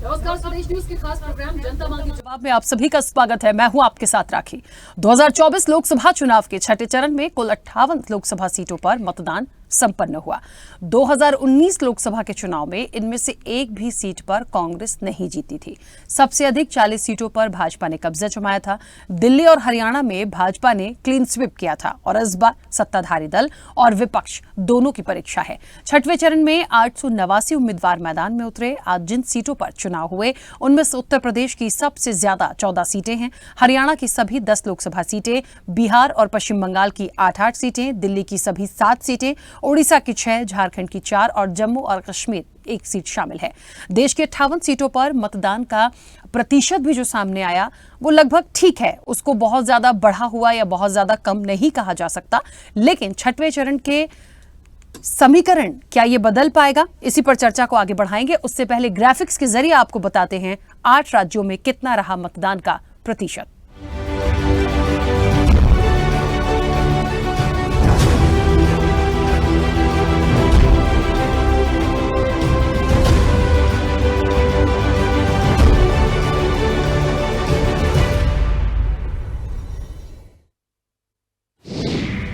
नमस्कार, स्वदेश न्यूज के खास प्रोग्राम जनता मांगे जवाब में आप सभी का स्वागत है। मैं हूं आपके साथ राखी। 2024 लोकसभा चुनाव के छठे चरण में कुल 58 लोकसभा सीटों पर मतदान संपन्न हुआ। 2019 लोकसभा के चुनाव में इनमें से एक भी सीट पर कांग्रेस नहीं जीती थी। सबसे अधिक 40 सीटों पर भाजपा ने कब्जा जमाया था। दिल्ली और हरियाणा में भाजपा ने क्लीन स्वीप किया था और इस बार सत्ताधारी दल और विपक्ष दोनों की परीक्षा है। छठवें चरण में 889 उम्मीदवार मैदान में उतरे। आज जिन सीटों पर चुनाव हुए उनमें से उत्तर प्रदेश की सबसे ज्यादा 14 सीटें हैं, हरियाणा की सभी 10 लोकसभा सीटें, बिहार और पश्चिम बंगाल की 8-8 सीटें, दिल्ली की सभी 7 सीटें, ओडिशा की 6, झारखंड की 4 और जम्मू और कश्मीर 1 सीट शामिल है। देश के 58 सीटों पर मतदान का प्रतिशत भी जो सामने आया वो लगभग ठीक है। उसको बहुत ज्यादा बढ़ा हुआ या बहुत ज्यादा कम नहीं कहा जा सकता, लेकिन छठवें चरण के समीकरण क्या ये बदल पाएगा, इसी पर चर्चा को आगे बढ़ाएंगे। उससे पहले ग्राफिक्स के जरिए आपको बताते हैं 8 राज्यों में कितना रहा मतदान का प्रतिशत।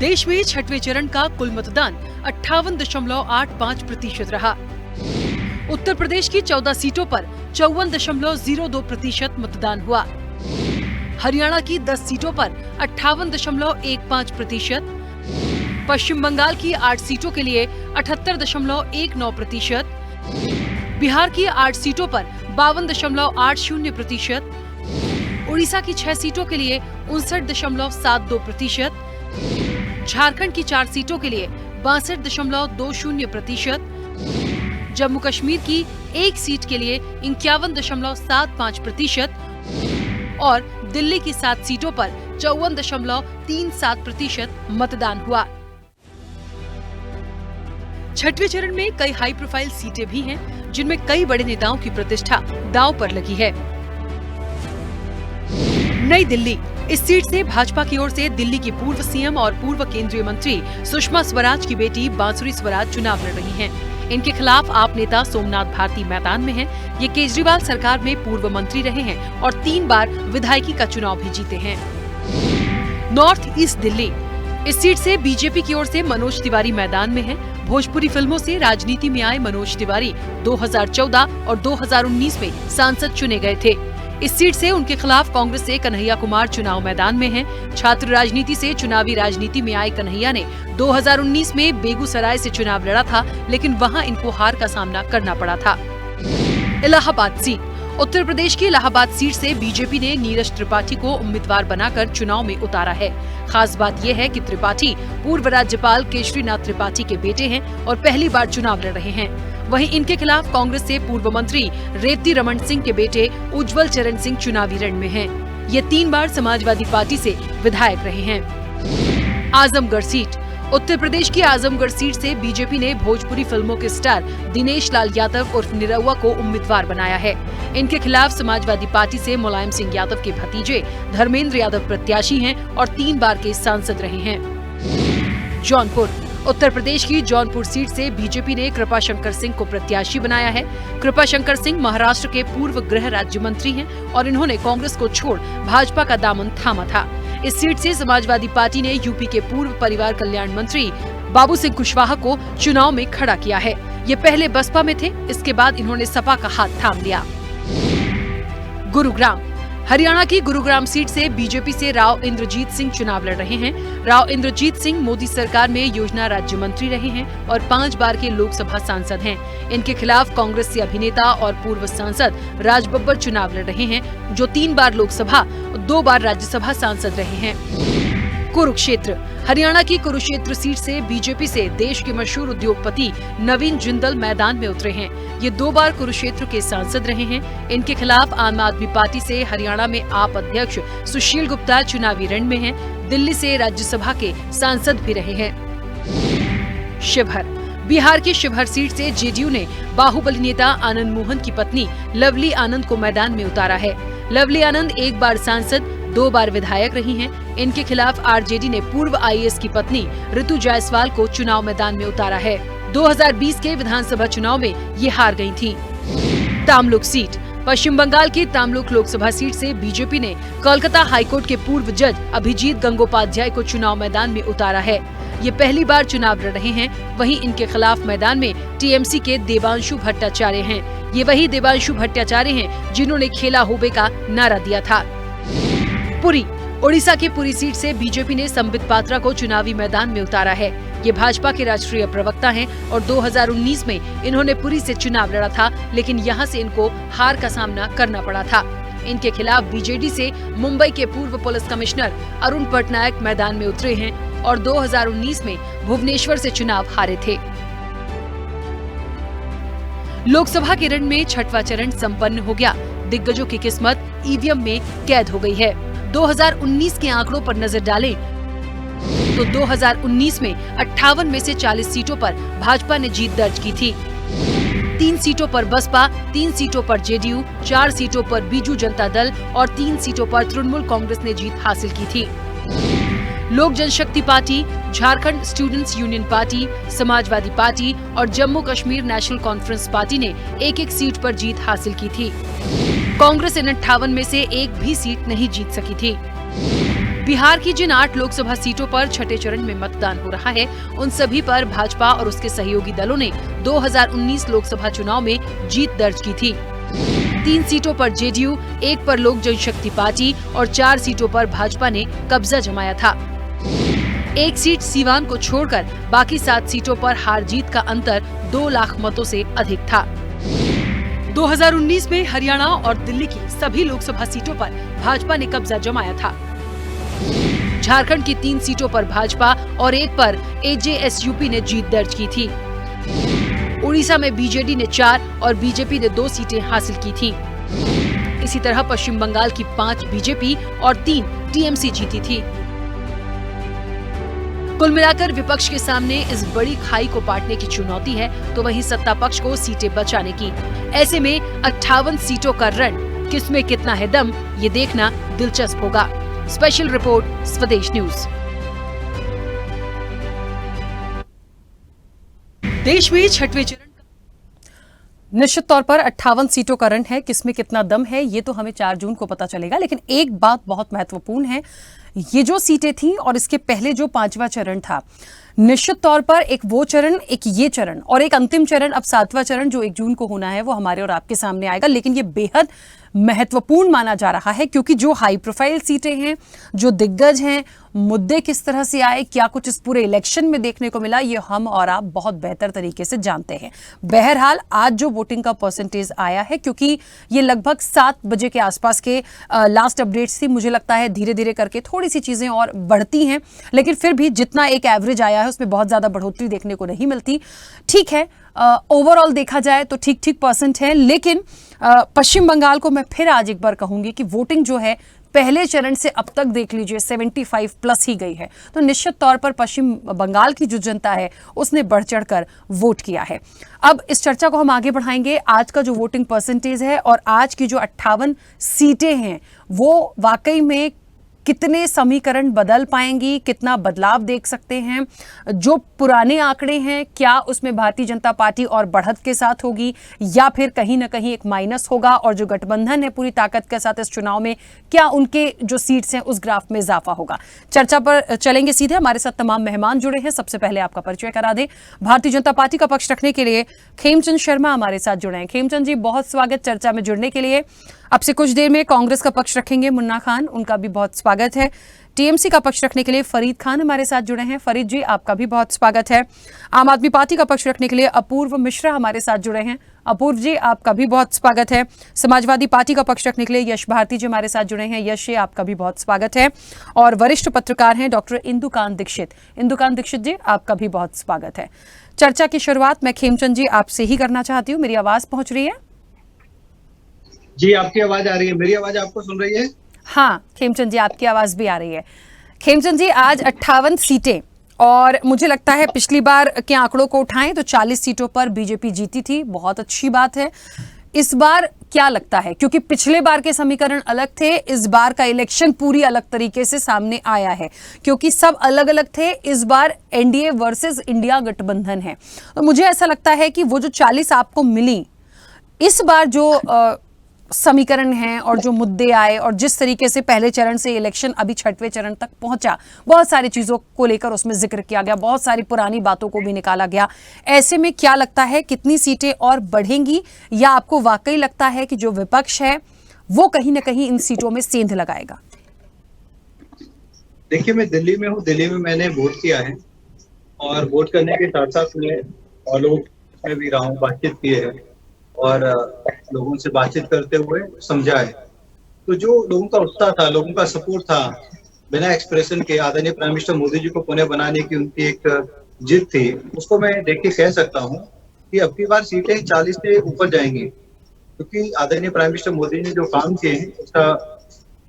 देश में छठवें चरण का कुल मतदान 58.85% रहा। उत्तर प्रदेश की 14 सीटों पर 54.02% मतदान हुआ। हरियाणा की 10 सीटों पर 58.15%, पश्चिम बंगाल की 8 सीटों के लिए 78.19%, बिहार की 8 सीटों पर 52.80%, उड़ीसा की 6 सीटों के लिए 59.72%, झारखंड की 4 सीटों के लिए 62.20%, जम्मू कश्मीर की 1 सीट के लिए 51.75% और दिल्ली की 7 सीटों पर 54.37% मतदान हुआ। छठवें चरण में कई हाई प्रोफाइल सीटें भी हैं, जिनमें कई बड़े नेताओं की प्रतिष्ठा दांव पर लगी है। नई दिल्ली, इस सीट से भाजपा की ओर से दिल्ली की पूर्व सीएम और पूर्व केंद्रीय मंत्री सुषमा स्वराज की बेटी बांसुरी स्वराज चुनाव लड़ रही हैं। इनके खिलाफ आप नेता सोमनाथ भारती मैदान में हैं। ये केजरीवाल सरकार में पूर्व मंत्री रहे हैं और 3 बार विधायकी का चुनाव भी जीते हैं। नॉर्थ ईस्ट दिल्ली, इस सीट से बीजेपी की ओर से मनोज तिवारी मैदान में हैं। भोजपुरी फिल्मों से राजनीति में आए मनोज तिवारी 2014 और 2019 में सांसद चुने गए थे। इस सीट से उनके खिलाफ कांग्रेस से कन्हैया कुमार चुनाव मैदान में हैं। छात्र राजनीति से चुनावी राजनीति में आए कन्हैया ने 2019 में बेगूसराय से चुनाव लड़ा था, लेकिन वहां इनको हार का सामना करना पड़ा था। इलाहाबाद सीट, उत्तर प्रदेश की इलाहाबाद सीट से बीजेपी ने नीरज त्रिपाठी को उम्मीदवार बनाकर चुनाव में उतारा है। खास बात यह है कि त्रिपाठी पूर्व राज्यपाल केशरीनाथ त्रिपाठी के बेटे हैं और पहली बार चुनाव लड़ रहे हैं। वहीं इनके खिलाफ कांग्रेस से पूर्व मंत्री रेवती रमन सिंह के बेटे उज्जवल चरण सिंह चुनावी रण में हैं। ये 3 बार समाजवादी पार्टी से विधायक रहे हैं। आजमगढ़ सीट, उत्तर प्रदेश की आजमगढ़ सीट से बीजेपी ने भोजपुरी फिल्मों के स्टार दिनेश लाल यादव उर्फ निरहुआ को उम्मीदवार बनाया है। इनके खिलाफ समाजवादी पार्टी से मुलायम सिंह यादव के भतीजे धर्मेंद्र यादव प्रत्याशी हैं और 3 बार के सांसद रहे हैं। जौनपुर, उत्तर प्रदेश की जौनपुर सीट से बीजेपी ने कृपाशंकर सिंह को प्रत्याशी बनाया है। कृपाशंकर सिंह महाराष्ट्र के पूर्व गृह राज्य मंत्री हैं और इन्होंने कांग्रेस को छोड़ भाजपा का दामन थामा था। इस सीट से समाजवादी पार्टी ने यूपी के पूर्व परिवार कल्याण मंत्री बाबू सिंह कुशवाहा को चुनाव में खड़ा किया है। ये पहले बसपा में थे, इसके बाद इन्होंने सपा का हाथ थाम लिया। गुरुग्राम, हरियाणा की गुरुग्राम सीट से बीजेपी से राव इंद्रजीत सिंह चुनाव लड़ रहे हैं। राव इंद्रजीत सिंह मोदी सरकार में योजना राज्य मंत्री रहे हैं और 5 बार के लोकसभा सांसद हैं। इनके खिलाफ कांग्रेस से अभिनेता और पूर्व सांसद राज बब्बर चुनाव लड़ रहे हैं, जो 3 बार लोकसभा, 2 बार राज्यसभा सांसद रहे हैं। कुरुक्षेत्र, हरियाणा की कुरुक्षेत्र सीट से बीजेपी से देश के मशहूर उद्योगपति नवीन जिंदल मैदान में उतरे हैं। ये 2 बार कुरुक्षेत्र के सांसद रहे हैं। इनके खिलाफ आम आदमी पार्टी से हरियाणा में आप अध्यक्ष सुशील गुप्ता चुनावी रण में हैं। दिल्ली से राज्यसभा के सांसद भी रहे हैं। शिवहर, बिहार की शिवहर सीट से जेडीयू ने बाहुबली नेता आनंद मोहन की पत्नी लवली आनंद को मैदान में उतारा है। लवली आनंद 1 बार सांसद, 2 बार विधायक रही हैं। इनके खिलाफ आरजेडी ने पूर्व आईएएस की पत्नी ऋतु जायसवाल को चुनाव मैदान में उतारा है। 2020 के विधानसभा चुनाव में ये हार गई थी। तामलुक सीट, पश्चिम बंगाल की तामलुक लोकसभा सीट से बीजेपी ने कोलकाता हाईकोर्ट के पूर्व जज अभिजीत गंगोपाध्याय को चुनाव मैदान में उतारा है। ये पहली बार चुनाव लड़ रहे हैं। वहीं इनके खिलाफ मैदान में टीएमसी के देवांशु भट्टाचार्य हैं। ये वही देवांशु भट्टाचार्य हैं जिन्होंने खेला होबे का नारा दिया था। पुरी ओडिशा की पुरी सीट से बीजेपी ने संबित पात्रा को चुनावी मैदान में उतारा है। ये भाजपा के राष्ट्रीय प्रवक्ता हैं और 2019 में इन्होंने पुरी से चुनाव लड़ा था, लेकिन यहां से इनको हार का सामना करना पड़ा था। इनके खिलाफ बीजेडी से मुंबई के पूर्व पुलिस कमिश्नर अरुण पटनायक मैदान में उतरे हैं और 2019 में भुवनेश्वर से चुनाव हारे थे। लोकसभा के रण में छठवां चरण संपन्न हो गया। दिग्गजों की किस्मत ईवीएम में कैद हो गई है। 2019 के आंकड़ों पर नजर डालें तो 2019 में 58 में से 40 सीटों पर भाजपा ने जीत दर्ज की थी। 3 सीटों पर बसपा, 3 सीटों पर जेडीयू, 4 सीटों पर बीजू जनता दल और 3 सीटों पर तृणमूल कांग्रेस ने जीत हासिल की थी। Lok Janshakti party, Jharkhand students union party, Samajwadi party और Jammu Kashmir national conference party ने एक-एक सीट पर जीत हासिल की थी। कांग्रेस इन 58 में से एक भी सीट नहीं जीत सकी थी। बिहार की जिन 8 लोकसभा सीटों पर छठे चरण में मतदान हो रहा है, उन सभी पर भाजपा और उसके सहयोगी दलों ने 2019 लोकसभा चुनाव में जीत दर्ज की थी। 3 सीटों पर जेडीयू, 1 पर लोक जनशक्ति पार्टी और 4 सीटों पर भाजपा ने कब्जा जमाया था। 1 सीट सीवान को छोड़कर बाकी 7 सीटों पर हार जीत का अंतर 2 लाख मतों से अधिक था। 2019 में हरियाणा और दिल्ली की सभी लोकसभा सीटों पर भाजपा ने कब्जा जमाया था। झारखंड की 3 सीटों पर भाजपा और 1 पर एजेएसयूपी ने जीत दर्ज की थी। उड़ीसा में बीजेडी ने 4 और बीजेपी ने 2 सीटें हासिल की थी। इसी तरह पश्चिम बंगाल की 5 बीजेपी और 3 टीएमसी जीती थी। कुल मिलाकर विपक्ष के सामने इस बड़ी खाई को पाटने की चुनौती है, तो वहीं सत्ता पक्ष को सीटें बचाने की। ऐसे में 58 सीटों का रण किसमें कितना है दम, ये देखना दिलचस्प होगा। स्पेशल रिपोर्ट, स्वदेश न्यूज। देश में छठवें चरण निश्चित तौर पर 58 सीटों का रण है। किसमें कितना दम है ये तो हमें 4 जून को पता चलेगा, लेकिन एक बात बहुत महत्वपूर्ण है, ये जो सीटें थी और इसके पहले जो 5वां चरण था, निश्चित तौर पर एक वो चरण, एक ये चरण और एक अंतिम चरण, अब 7वां चरण जो 1 जून को होना है, वो हमारे और आपके सामने आएगा। लेकिन ये बेहद महत्वपूर्ण माना जा रहा है क्योंकि जो हाई प्रोफाइल सीटें हैं, जो दिग्गज हैं, मुद्दे किस तरह से आए, क्या कुछ इस पूरे इलेक्शन में देखने को मिला, ये हम और आप बहुत बेहतर तरीके से जानते हैं। बहरहाल आज जो वोटिंग का परसेंटेज आया है, क्योंकि ये लगभग 7 बजे के आसपास के लास्ट अपडेट्स थी, मुझे लगता है धीरे धीरे करके थोड़ी सी चीजें और बढ़ती हैं, लेकिन फिर भी जितना एक एवरेज आया है उसमें बहुत ज्यादा बढ़ोतरी देखने को नहीं मिलती। ठीक है, ओवरऑल देखा जाए तो ठीक परसेंट है, लेकिन पश्चिम बंगाल को मैं फिर आज एक बार कहूंगी कि वोटिंग जो है पहले चरण से अब तक देख लीजिए 75 प्लस ही गई है। तो निश्चित तौर पर पश्चिम बंगाल की जो जनता है उसने बढ़ चढ़ कर वोट किया है। अब इस चर्चा को हम आगे बढ़ाएंगे। आज का जो वोटिंग परसेंटेज है और आज की जो 58 सीटें हैं वो वाकई में कितने समीकरण बदल पाएंगी, कितना बदलाव देख सकते हैं। जो पुराने आंकड़े हैं, क्या उसमें भारतीय जनता पार्टी और बढ़त के साथ होगी या फिर कहीं ना कहीं एक माइनस होगा, और जो गठबंधन है पूरी ताकत के साथ इस चुनाव में, क्या उनके जो सीट्स हैं उस ग्राफ में इजाफा होगा। चर्चा पर चलेंगे सीधे। हमारे साथ तमाम मेहमान जुड़े हैं। सबसे पहले आपका परिचय करा दें। भारतीय जनता पार्टी का पक्ष रखने के लिए खेमचंद शर्मा हमारे साथ जुड़े हैं। खेमचंद जी, बहुत स्वागत चर्चा में जुड़ने के लिए। अब से कुछ देर में कांग्रेस का पक्ष रखेंगे मुन्ना खान, उनका भी बहुत स्वागत है। टीएमसी का पक्ष रखने के लिए फरीद खान हमारे साथ जुड़े हैं। फरीद जी, आपका भी बहुत स्वागत है। आम आदमी पार्टी का पक्ष रखने के लिए अपूर्व मिश्रा हमारे साथ जुड़े हैं। अपूर्व जी, आपका भी बहुत स्वागत है। समाजवादी पार्टी का पक्ष रखने के लिए यश भारती जी हमारे साथ जुड़े हैं। यश जी, आपका भी बहुत स्वागत है। और वरिष्ठ पत्रकार हैं डॉक्टर इंदुकांत दीक्षित। इंदुकांत दीक्षित जी, आपका भी बहुत स्वागत है। चर्चा की शुरुआत मैं खेमचंद जी आपसे ही करना चाहती हूँ। मेरी आवाज पहुंच रही है? जी, आपकी आवाज आ रही है। मेरी आवाज आपको सुन रही है? हाँ खेमचंद जी, आपकी आवाज भी आ रही है। खेमचंद जी, आज 58 सीटें, और मुझे लगता है पिछली बार के आंकड़ों को उठाएं तो 40 सीटों पर बीजेपी जीती थी, बहुत अच्छी बात है। इस बार क्या लगता है, क्योंकि पिछले बार के समीकरण अलग थे, इस बार का इलेक्शन पूरी अलग तरीके से सामने आया है क्योंकि सब अलग अलग थे। इस बार एनडीए वर्सेस इंडिया गठबंधन है। तो मुझे ऐसा लगता है कि वो जो 40 आपको मिली, इस बार जो समीकरण हैं और जो मुद्दे आए और जिस तरीके से पहले चरण से इलेक्शन अभी छठवें चरण तक पहुंचा, बहुत सारी चीजों को लेकर उसमें जिक्र किया गया, बहुत सारी पुरानी बातों को भी निकाला गया। ऐसे में क्या लगता है कितनी सीटें और बढ़ेंगी, या आपको वाकई लगता है कि जो विपक्ष है वो कहीं ना कहीं इन सीटों में सेंध लगाएगा? देखिए, मैं दिल्ली में हूँ। दिल्ली में मैंने वोट किया है और वोट करने के साथ साथ मैं और लोग में भी रहा हूँ, बातचीत की है और लोगों से बातचीत करते हुए समझा है। तो जो लोगों का उत्साह था, लोगों का सपोर्ट था, बिना एक्सप्रेशन के आदरणीय प्राइम मिनिस्टर मोदी जी को पुनः बनाने की उनकी एक जिद थी, उसको मैं देख के कह सकता हूँ कि अब की बार सीटें 40 से ऊपर जाएंगी, क्योंकि आदरणीय प्राइम मिनिस्टर मोदी ने जो काम किए हैं उसका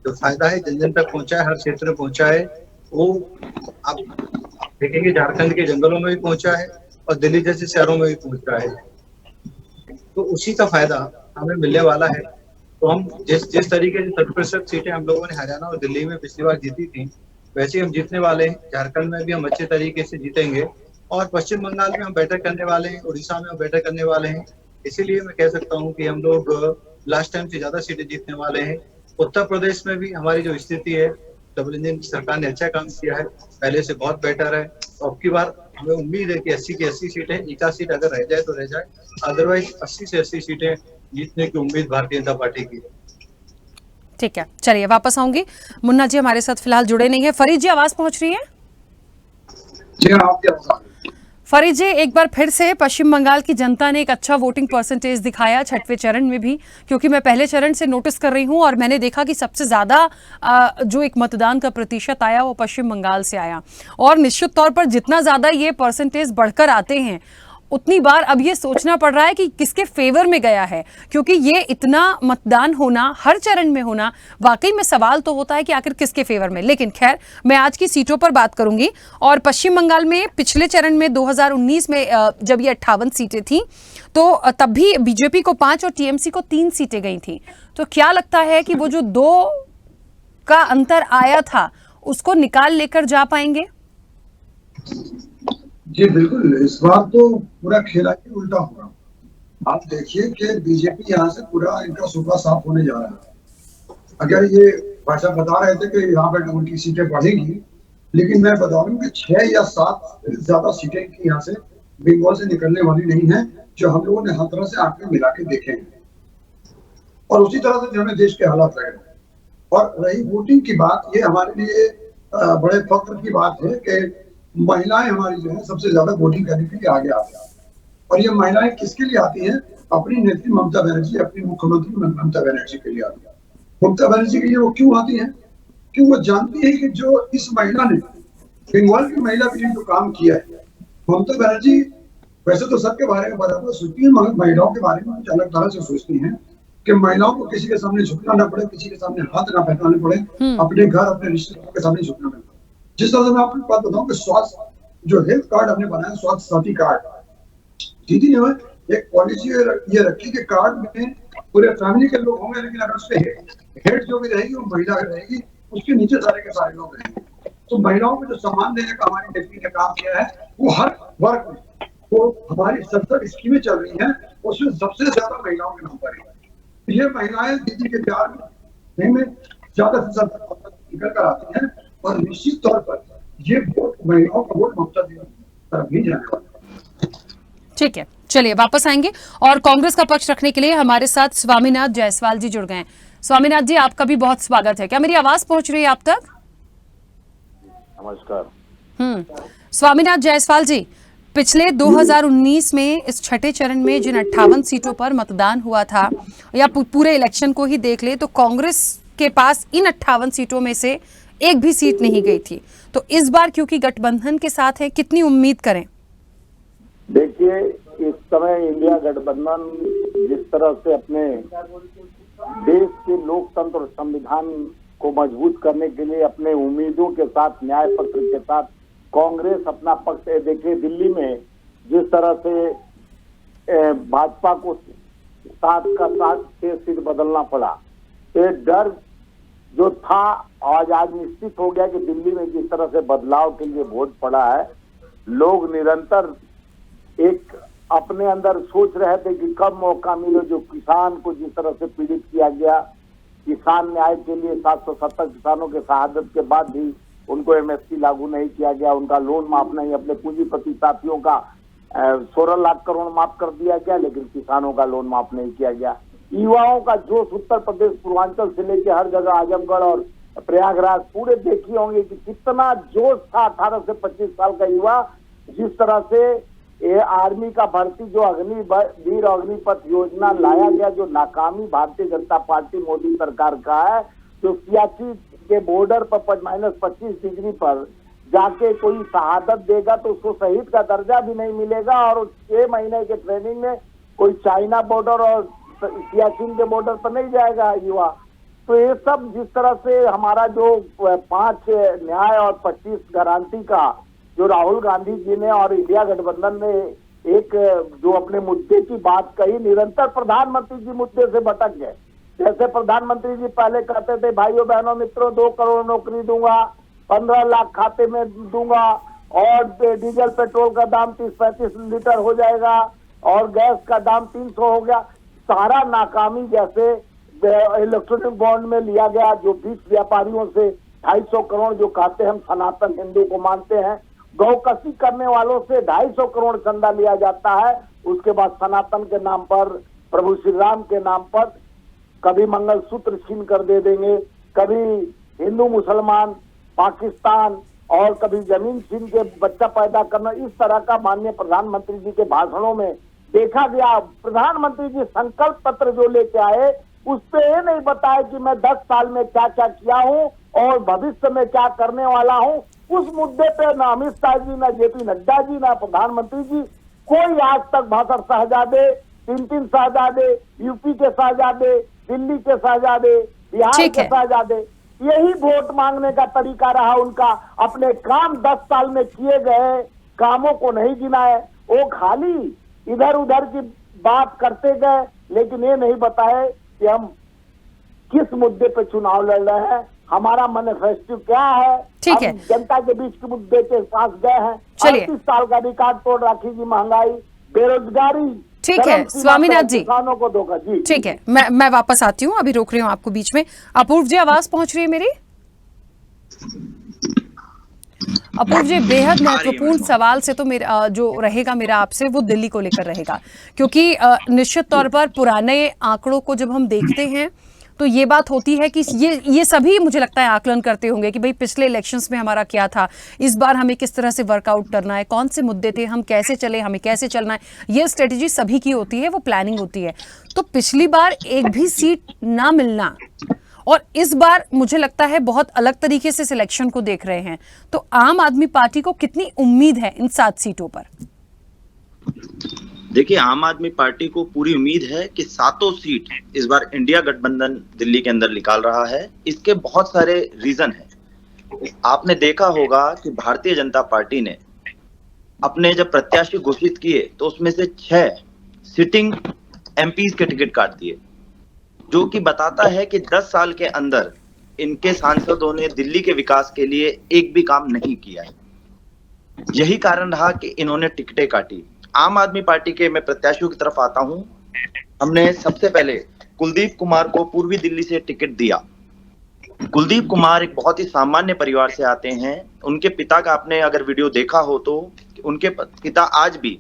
जो फायदा है जन जन तक पहुंचा है, हर क्षेत्र में पहुंचा है। वो आप देखेंगे झारखंड के जंगलों में भी पहुंचा है और दिल्ली जैसे शहरों में भी पहुंचा है। तो उसी का फायदा हमें मिलने वाला है। तो हम जिस तरीके से 60% सीटें हम लोगों ने हरियाणा और दिल्ली में पिछली बार जीती थी, वैसे हम जीतने वाले हैं। झारखंड में भी हम अच्छे तरीके से जीतेंगे और पश्चिम बंगाल में हम बेटर करने वाले हैं, उड़ीसा में हम बेटर करने वाले हैं। इसीलिए मैं कह सकता हूँ कि हम लोग लास्ट टाइम से ज्यादा सीटें जीतने वाले हैं। उत्तर प्रदेश में भी हमारी जो स्थिति है, डबल इंजन की सरकार ने अच्छा काम किया है, पहले से बहुत बेटर है। तो अब की बार हमें उम्मीद है कि 80 की 80 सीटें, 1 सीट अगर रह जाए तो रह जाए, अदरवाइज 80 से 80 सीटें जीतने की उम्मीद भारतीय जनता पार्टी की है। ठीक है, चलिए वापस आऊंगी। मुन्ना जी हमारे साथ फिलहाल जुड़े नहीं है। फरीद जी आवाज पहुंच रही है? जी हाँ, फरीद जी, एक बार फिर से पश्चिम बंगाल की जनता ने एक अच्छा वोटिंग परसेंटेज दिखाया छठवें चरण में भी, क्योंकि मैं पहले चरण से नोटिस कर रही हूं और मैंने देखा कि सबसे ज्यादा जो एक मतदान का प्रतिशत आया वो पश्चिम बंगाल से आया। और निश्चित तौर पर जितना ज्यादा ये परसेंटेज बढ़कर आते हैं उतनी बार अब ये सोचना पड़ रहा है कि किसके फेवर में गया है, क्योंकि ये इतना मतदान होना, हर चरण में होना, वाकई में सवाल तो होता है कि आखिर किसके फेवर में। लेकिन खैर, मैं आज की सीटों पर बात करूंगी। और पश्चिम बंगाल में पिछले चरण में 2019 में जब ये 58 सीटें थी तो तब भी बीजेपी को 5 और टीएमसी को 3 सीटें गई थी। तो क्या लगता है कि वो जो 2 का अंतर आया था उसको निकाल लेकर जा पाएंगे? जी बिल्कुल। इस बार तो पूरा खेला ही उल्टा होगा। आप देखिए कि बीजेपी यहाँ से पूरा इनका सूबा साफ होने जा रहा है। अगर ये भाषा बता रहे थे कि यहाँ पर उनकी सीटें बढ़ेंगी, लेकिन मैं बता रहा हूँ कि 6 या 7 ज्यादा सीटें की यहाँ से बंगाल से निकलने वाली नहीं है, जो हम लोगों ने हर तरह से आंकड़े मिला के देखे हैं। और उसी तरह से जो हमें देश के हालात लग रहे हैं। और रही वोटिंग की बात, ये हमारे लिए बड़े फख्र की बात है कि महिलाएं हमारी जो है सबसे ज्यादा वोटिंग करने के लिए आगे आती हैं। और ये महिलाएं किसके लिए आती हैं? अपनी नेत्री ममता बनर्जी, अपनी मुख्यमंत्री ममता बनर्जी के लिए आती है। ममता बनर्जी के लिए वो क्यों आती हैं? क्यों वो जानती है कि जो इस महिला ने, बंगाल की महिला के लिए जो काम किया है, ममता बनर्जी वैसे तो सबके बारे में बराबर सोचती है, मगर महिलाओं के बारे में कुछ अलग तरह से सोचती हैं कि महिलाओं को किसी के सामने झुकना ना पड़े, किसी के सामने हाथ ना फैलाने पड़े, अपने घर, अपने रिश्तेदारों के सामने झुकना पड़े। जिस तरह से मैं आपको बात बताऊं कि स्वास्थ्य जो हेल्थ कार्ड हमने बनाया, स्वास्थ्य साथी कार्ड, दीदी ने एक पॉलिसी ये रखी कि कार्ड में पूरे फैमिली के लोग होंगे, लेकिन अगर उसके हेड जो भी रहेगी वो महिला रहेगी, उसके नीचे सारे के सारे लोग रहेंगे। तो महिलाओं को जो सम्मान देने का हमारी नेत्री ने काम किया है, वो हर वर्ग में, वो हमारी 70 स्कीमें चल रही हैं, उसमें सबसे ज्यादा महिलाओं के नाम पर है। ये महिलाएं दीदी के प्यार में ज्यादा से ज्यादा निकल कर आती हैं और निश्चित तौर पर ये वोट, महिलाओं का वोट ममता दी तरफ भी जाने वाला है। ठीक है, चलिए वापस आएंगे। और कांग्रेस का पक्ष रखने के लिए हमारे साथ स्वामीनाथ जायसवाल जी जुड़ गए हैं। स्वामीनाथ जी, आपका भी बहुत स्वागत है। क्या मेरी आवाज पहुंच रही है आप तक? नमस्कार। स्वामीनाथ जायसवाल जी, पिछले 2019 में इस छठे चरण में जिन 58 सीटों पर मतदान हुआ था, या पूरे इलेक्शन को ही देख ले तो कांग्रेस के पास इन 58 सीटों में से एक भी सीट नहीं गई थी। तो इस बार क्योंकि गठबंधन के साथ है, कितनी उम्मीद करें? देखिए, इस समय इंडिया गठबंधन जिस तरह से अपने देश के लोकतंत्र और संविधान को मजबूत करने के लिए अपने उम्मीदों के साथ, न्याय पत्र के साथ कांग्रेस अपना पक्ष है। देखिए, दिल्ली में जिस तरह से भाजपा को 7 का 7 6 सीट बदलना पड़ा, तो डर जो था आज निश्चित हो गया कि दिल्ली में जिस तरह से बदलाव के लिए वोट पड़ा है, लोग निरंतर एक अपने अंदर सोच रहे थे कि कब मौका मिले, जो किसान को जिस तरह से पीड़ित किया गया, किसान न्याय के लिए 770 किसानों के शहादत के बाद भी उनको एमएसपी लागू नहीं किया गया, उनका लोन माफ नहीं, अपने पूंजीपति साथियों का 16 लाख करोड़ माफ कर दिया गया, लेकिन किसानों का लोन माफ नहीं किया गया। युवाओं का जोश उत्तर प्रदेश पूर्वांचल से लेकर हर जगह, आजमगढ़ और प्रयागराज पूरे देखिए होंगे कि कितना जोश था 18 से 25 साल का युवा। जिस तरह से ये आर्मी का भर्ती जो वीर अग्निपथ योजना लाया गया, जो नाकामी भारतीय जनता पार्टी मोदी सरकार का है, जो सियाचिन के बॉर्डर पर -25 डिग्री पर जाके कोई शहादत देगा तो उसको शहीद का दर्जा भी नहीं मिलेगा, और 6 महीने के ट्रेनिंग में कोई चाइना बॉर्डर और सियाचिन के बॉर्डर पर नहीं जाएगा युवा। तो ये सब जिस तरह से हमारा जो 5 न्याय और 25 गारंटी का जो राहुल गांधी जी ने और इंडिया गठबंधन ने एक जो अपने मुद्दे की बात कही, निरंतर प्रधानमंत्री जी मुद्दे से भटक गए। जैसे प्रधानमंत्री जी पहले कहते थे भाइयों बहनों मित्रों 2 करोड़ नौकरी दूंगा, 15 लाख खाते में दूंगा, और डीजल पेट्रोल का दाम 30-35 लीटर हो जाएगा, और गैस का दाम 300 हो गया। सारा नाकामी जैसे इलेक्ट्रॉनिक बॉन्ड में लिया गया, जो 20 व्यापारियों से 250 करोड़ जो कहते हैं हम सनातन हिंदू को मानते हैं, गौकसी करने वालों से 250 करोड़ चंदा लिया जाता है। उसके बाद सनातन के नाम पर, प्रभु श्री राम के नाम पर कभी मंगलसूत्र छीन कर दे देंगे, कभी हिंदू मुसलमान पाकिस्तान, और कभी जमीन छीन के बच्चा पैदा करना। इस तरह का माननीय प्रधानमंत्री जी के भाषणों में देखा गया। प्रधानमंत्री जी संकल्प पत्र जो लेके आए उस पे ये नहीं बताया कि मैं 10 साल में क्या क्या किया हूँ और भविष्य में क्या करने वाला हूँ। उस मुद्दे पे ना अमित शाह जी, ना जेपी नड्डा जी, ना प्रधानमंत्री जी, कोई आज तक 72 शहजादे, 3 शहजादे, यूपी के शहजादे, दिल्ली के शहजादे, बिहार के शहजादे, यही वोट मांगने का तरीका रहा उनका। अपने काम 10 साल में किए गए कामों को नहीं गिनाए, वो खाली इधर उधर की बात करते गए, लेकिन ये नहीं बताए कि हम किस मुद्दे पे चुनाव लड़ रहे हैं, हमारा मैनिफेस्टो क्या है। ठीक है, हम जनता के बीच के मुद्दे के पास गए हैं। 38 साल का रिकॉर्ड तोड़ रखी जी, महंगाई, बेरोजगारी। ठीक है स्वामीनाथ जी, किसानों को धोखा जी। ठीक है, मैं वापस आती हूँ, अभी रोक रही हूँ आपको बीच में। अपूर्व जी आवाज पहुंच रही है मेरी? अपूर्व जी, बेहद महत्वपूर्ण सवाल से तो मेरा जो रहेगा मेरा आपसे वो दिल्ली को लेकर रहेगा, क्योंकि निश्चित तौर पर पुराने आंकड़ों को जब हम देखते हैं तो ये बात होती है कि ये सभी मुझे लगता है आकलन करते होंगे कि भाई पिछले इलेक्शंस में हमारा क्या था, इस बार हमें किस तरह से वर्कआउट करना है, कौन से मुद्दे थे, हम कैसे चले, हमें कैसे चलना है। ये स्ट्रेटेजी सभी की होती है, वो प्लानिंग होती है। तो पिछली बार एक भी सीट ना मिलना और इस बार मुझे लगता है बहुत अलग तरीके से सिलेक्शन को देख रहे हैं, तो आम आदमी पार्टी को कितनी उम्मीद है इन 7 सीटों पर? देखिए, आम आदमी पार्टी को पूरी उम्मीद है कि 7 सीट इस बार इंडिया गठबंधन दिल्ली के अंदर निकाल रहा है। इसके बहुत सारे रीजन हैं। आपने देखा होगा कि भारतीय जनता पार्टी ने अपने जब प्रत्याशी घोषित किए तो उसमें से 6 सिटिंग एमपीज के टिकट काट दिए, जो कि बताता है कि 10 साल के अंदर इनके सांसदों ने दिल्ली के विकास के लिए एक भी काम नहीं किया है। यही कारण रहा कि इन्होंने टिकटें काटी। आम आदमी पार्टी के मैं प्रत्याशियों की तरफ आता हूं। हमने सबसे पहले कुलदीप कुमार को पूर्वी दिल्ली से टिकट दिया। कुलदीप कुमार एक बहुत ही सामान्य परिवार से आते हैं। उनके पिता का आपने अगर वीडियो देखा हो तो उनके पिता आज भी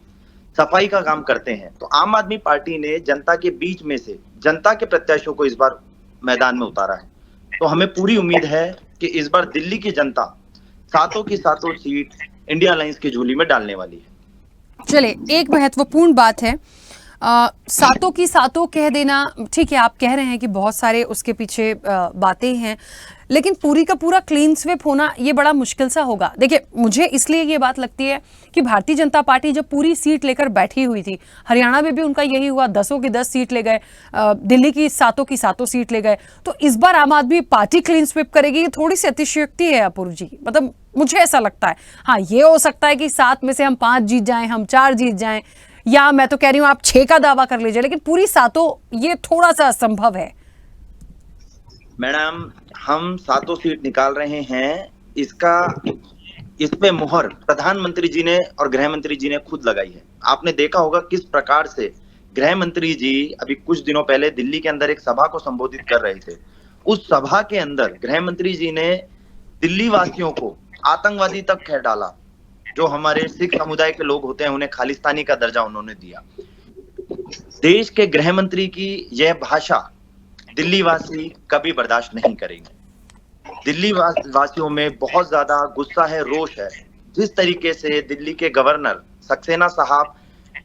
सफाई का काम करते हैं। तो आम आदमी पार्टी ने जनता के बीच में से जनता के प्रत्याशियों को इस बार मैदान में उतारा है। तो हमें पूरी उम्मीद है कि इस बार दिल्ली की जनता 7 की 7 सीट इंडिया अलायंस की झोली में डालने वाली है। चलिए, एक महत्वपूर्ण बात है, 7 की 7 कह देना ठीक है, आप कह रहे हैं कि बहुत सारे उसके पीछे बातें हैं, लेकिन पूरी का पूरा क्लीन स्वीप होना ये बड़ा मुश्किल सा होगा। देखिए, मुझे इसलिए ये बात लगती है कि भारतीय जनता पार्टी जब पूरी सीट लेकर बैठी हुई थी, हरियाणा में भी उनका यही हुआ, 10 की 10 सीट ले गए, दिल्ली की 7 सीट ले गए। तो इस बार आम आदमी पार्टी क्लीन स्वीप करेगी, ये थोड़ी सी अतिशयोक्ति है अपूर्व जी, मतलब मुझे ऐसा लगता है। हाँ, ये हो सकता है कि 7 में से हम 5 जीत जाएं, हम 4 जीत जाएं, या मैं तो कह रही हूं आप 6 का दावा कर लीजिए, लेकिन पूरी 7 ये थोड़ा सा असंभव है। मैडम, हम 7 सीट निकाल रहे हैं, इसका इस पे मुहर प्रधानमंत्री जी ने और गृह मंत्री जी ने खुद लगाई है। आपने देखा होगा किस प्रकार से गृह मंत्री जी अभी कुछ दिनों पहले दिल्ली के अंदर एक सभा को संबोधित कर रहे थे। उस सभा के अंदर गृह मंत्री जी ने दिल्ली वासियों को आतंकवादी तक कह डाला। जो हमारे सिख समुदाय के लोग होते हैं उन्हें खालिस्तानी का दर्जा उन्होंने दिया। देश के गृह मंत्री की यह भाषा दिल्ली वासी कभी बर्दाश्त नहीं करेंगे। दिल्ली वासियों में बहुत ज्यादा गुस्सा है, रोष है। जिस तरीके से दिल्ली के गवर्नर सक्सेना साहब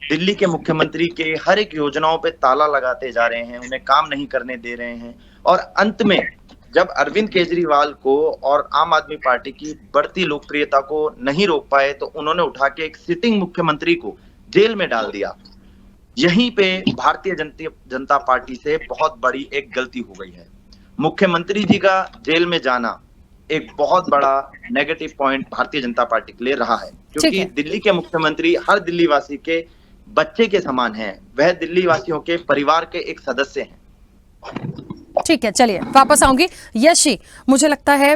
दिल्ली के मुख्यमंत्री के हर एक योजनाओं पे ताला लगाते जा रहे हैं, उन्हें काम नहीं करने दे रहे हैं, और अंत में जब अरविंद केजरीवाल को और आम आदमी पार्टी की बढ़ती लोकप्रियता को नहीं रोक पाए तो उन्होंने उठा के एक सिटिंग मुख्यमंत्री को जेल में डाल दिया। यहीं पे भारतीय जनता पार्टी से बहुत बड़ी एक गलती हो गई है। मुख्यमंत्री जी का जेल में जाना एक बहुत बड़ा negative point Bharatiya Janata party के लिए रहा है, क्योंकि दिल्ली के मुख्यमंत्री हर दिल्ली वासी के बच्चे के समान हैं। वह दिल्ली वासियों के परिवार के एक सदस्य हैं। ठीक है, चलिए वापस आऊंगी। यश जी, मुझे लगता है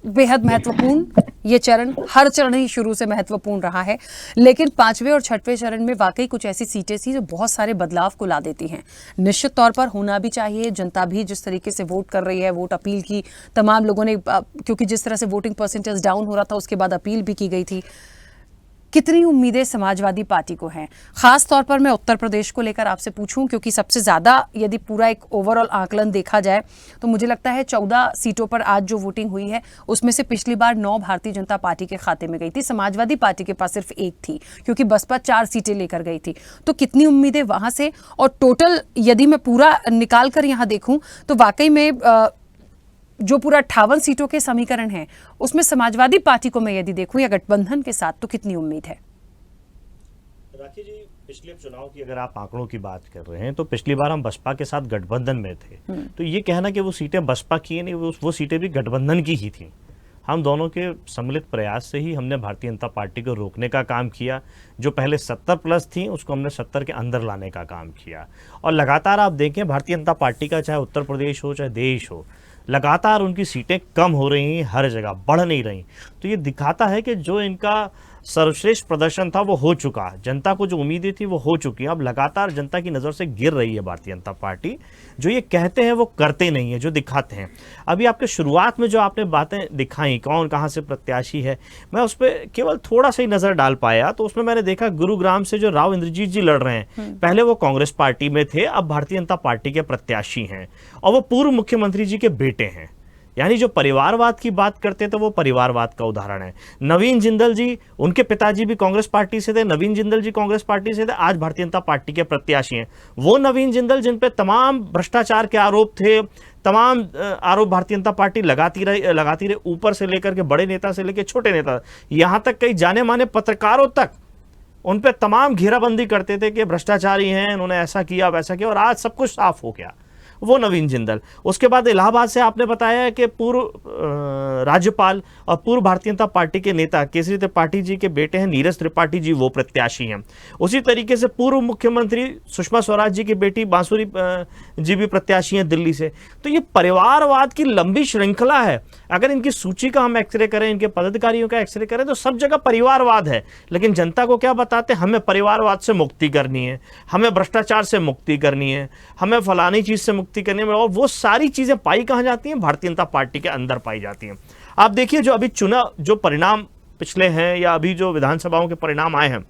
बेहद महत्वपूर्ण ये चरण, हर चरण ही शुरू से महत्वपूर्ण रहा है, लेकिन 5वें और 6वें चरण में वाकई कुछ ऐसी सीटें थी जो बहुत सारे बदलाव को ला देती हैं। निश्चित तौर पर होना भी चाहिए। जनता भी जिस तरीके से वोट कर रही है, वोट अपील की तमाम लोगों ने, क्योंकि जिस तरह से वोटिंग परसेंटेज डाउन हो रहा था उसके बाद अपील भी की गई थी। कितनी उम्मीदें समाजवादी पार्टी को हैं? खास तौर पर मैं उत्तर प्रदेश को लेकर आपसे पूछूं, क्योंकि सबसे ज्यादा यदि पूरा एक ओवरऑल आकलन देखा जाए तो मुझे लगता है 14 सीटों पर आज जो वोटिंग हुई है उसमें से पिछली बार 9 भारतीय जनता पार्टी के खाते में गई थी। समाजवादी पार्टी के पास सिर्फ 1 थी, क्योंकि बसपा 4 सीटें लेकर गई थी। तो कितनी उम्मीदें वहां से, और टोटल यदि मैं पूरा निकाल कर यहाँ देखूं तो वाकई में जो पूरा 58 सीटों के समीकरण है उसमें समाजवादी पार्टी को मैं यदि देखूं या गठबंधन के साथ, तो कितनी उम्मीद है? राखी जी, पिछले चुनाव की अगर आप आंकड़ों की बात कर रहे हैं तो पिछली बार हम बसपा के साथ गठबंधन में थे, तो ये कहना कि वो सीटें बसपा की नहीं, वो सीटें भी गठबंधन की ही थी। हम दोनों के सम्मिलित प्रयास से ही हमने भारतीय जनता पार्टी को रोकने का काम किया। जो पहले 70+ थी उसको हमने 70 के अंदर लाने का काम किया। और लगातार आप देखें भारतीय जनता पार्टी का, चाहे उत्तर प्रदेश हो चाहे देश हो, लगातार उनकी सीटें कम हो रही हैं, हर जगह बढ़ नहीं रही। तो ये दिखाता है कि जो इनका सर्वश्रेष्ठ प्रदर्शन था वो हो चुका, जनता को जो उम्मीदें थी वो हो चुकी हैं। अब लगातार जनता की नज़र से गिर रही है भारतीय जनता पार्टी। जो ये कहते हैं वो करते नहीं है, जो दिखाते हैं। अभी आपके शुरुआत में जो आपने बातें दिखाई, कौन कहाँ से प्रत्याशी है, मैं उस पर केवल थोड़ा सा ही नज़र डाल पाया। तो उसमें मैंने देखा गुरुग्राम से जो राव इंद्रजीत जी लड़ रहे हैं, पहले वो कांग्रेस पार्टी में थे, अब भारतीय जनता पार्टी के प्रत्याशी हैं, और वो पूर्व मुख्यमंत्री जी के बेटे हैं। यानी जो परिवारवाद की बात करते थे वो परिवारवाद का उदाहरण है। नवीन जिंदल जी, उनके पिताजी भी कांग्रेस पार्टी से थे, नवीन जिंदल जी कांग्रेस पार्टी से थे, आज भारतीय जनता पार्टी के प्रत्याशी हैं। वो नवीन जिंदल जिन पे तमाम भ्रष्टाचार के आरोप थे, तमाम आरोप भारतीय जनता पार्टी लगाती रही, ऊपर से लेकर के बड़े नेता से लेकर छोटे नेता, यहाँ तक कई जाने माने पत्रकारों तक उन पे तमाम घेराबंदी करते थे कि भ्रष्टाचारी हैं, इन्होंने ऐसा किया वैसा किया, और आज सब कुछ साफ हो गया। वो नवीन जिंदल। उसके बाद इलाहाबाद से आपने बताया कि पूर्व राज्यपाल और पूर्व भारतीय जनता पार्टी के नेता केसरी त्रिपाठी जी के बेटे हैं नीरज त्रिपाठी जी, वो प्रत्याशी हैं। उसी तरीके से पूर्व मुख्यमंत्री सुषमा स्वराज जी की बेटी बांसुरी जी भी प्रत्याशी हैं दिल्ली से। तो ये परिवारवाद की लंबी श्रृंखला है। अगर इनकी सूची का हम एक्सरे करें, इनके पदाधिकारियों का एक्सरे करें, तो सब जगह परिवारवाद है। लेकिन जनता को क्या बताते हैं? हमें परिवारवाद से मुक्ति करनी है, हमें भ्रष्टाचार से मुक्ति करनी है, हमें फलानी चीज से मुक्ति करने में, और वो सारी चीजें पाई कहां जाती हैं? भारतीय जनता पार्टी के अंदर पाई जाती हैं। आप देखिए जो अभी चुनाव जो परिणाम पिछले हैं, या अभी जो विधानसभाओं के परिणाम आए हैं,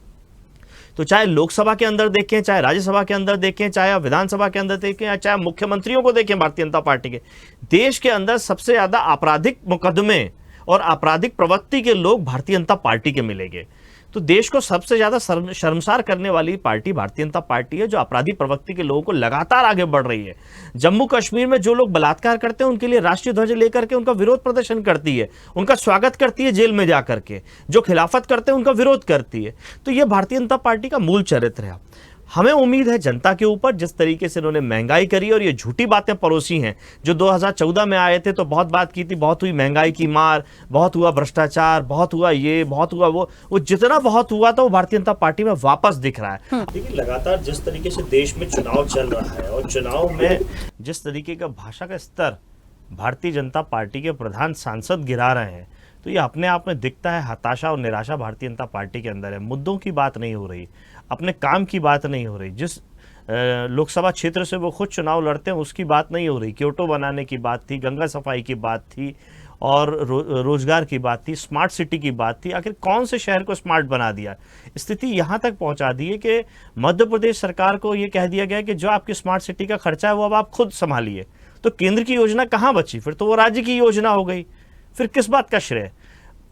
तो चाहे लोकसभा के अंदर देखें, चाहे राज्यसभा के अंदर देखें, चाहे विधानसभा के अंदर देखें, या चाहे मुख्यमंत्रियों को देखें भारतीय जनता पार्टी के, देश के अंदर सबसे ज्यादा आपराधिक मुकदमे और आपराधिक प्रवृत्ति के लोग भारतीय जनता पार्टी के मिलेंगे। तो देश को सबसे ज्यादा शर्मसार करने वाली पार्टी भारतीय जनता पार्टी है, जो अपराधी प्रवृत्ति के लोगों को लगातार आगे बढ़ रही है। जम्मू कश्मीर में जो लोग बलात्कार करते हैं उनके लिए राष्ट्रीय ध्वज लेकर के उनका विरोध प्रदर्शन करती है, उनका स्वागत करती है जेल में जाकर के, जो खिलाफत करते हैं उनका विरोध करती है। तो ये भारतीय जनता पार्टी का मूल चरित्र है। हमें उम्मीद है जनता के ऊपर, जिस तरीके से इन्होंने महंगाई करी और ये झूठी बातें परोसी हैं, जो 2014 में आए थे तो बहुत बात की थी, बहुत हुई महंगाई की मार, बहुत हुआ भ्रष्टाचार, बहुत हुआ ये, बहुत हुआ वो जितना बहुत हुआ था वो भारतीय जनता पार्टी में वापस दिख रहा है। देखिए लगातार जिस तरीके से देश में चुनाव चल रहा है, और चुनाव में जिस तरीके का भाषा का स्तर भारतीय जनता पार्टी के प्रधान सांसद गिरा रहे हैं, तो ये अपने आप में दिखता है हताशा और निराशा भारतीय जनता पार्टी के अंदर है। मुद्दों की बात नहीं हो रही, अपने काम की बात नहीं हो रही, जिस लोकसभा क्षेत्र से वो खुद चुनाव लड़ते हैं उसकी बात नहीं हो रही। क्योटो बनाने की बात थी, गंगा सफाई की बात थी और रोजगार की बात थी, स्मार्ट सिटी की बात थी। आखिर कौन से शहर को स्मार्ट बना दिया? स्थिति यहाँ तक पहुँचा दी है कि मध्य प्रदेश सरकार को ये कह दिया गया कि जो आपकी स्मार्ट सिटी का खर्चा है वो अब आप खुद संभालिए। तो केंद्र की योजना कहाँ बची? फिर तो वो राज्य की योजना हो गई। फिर किस बात का श्रेय?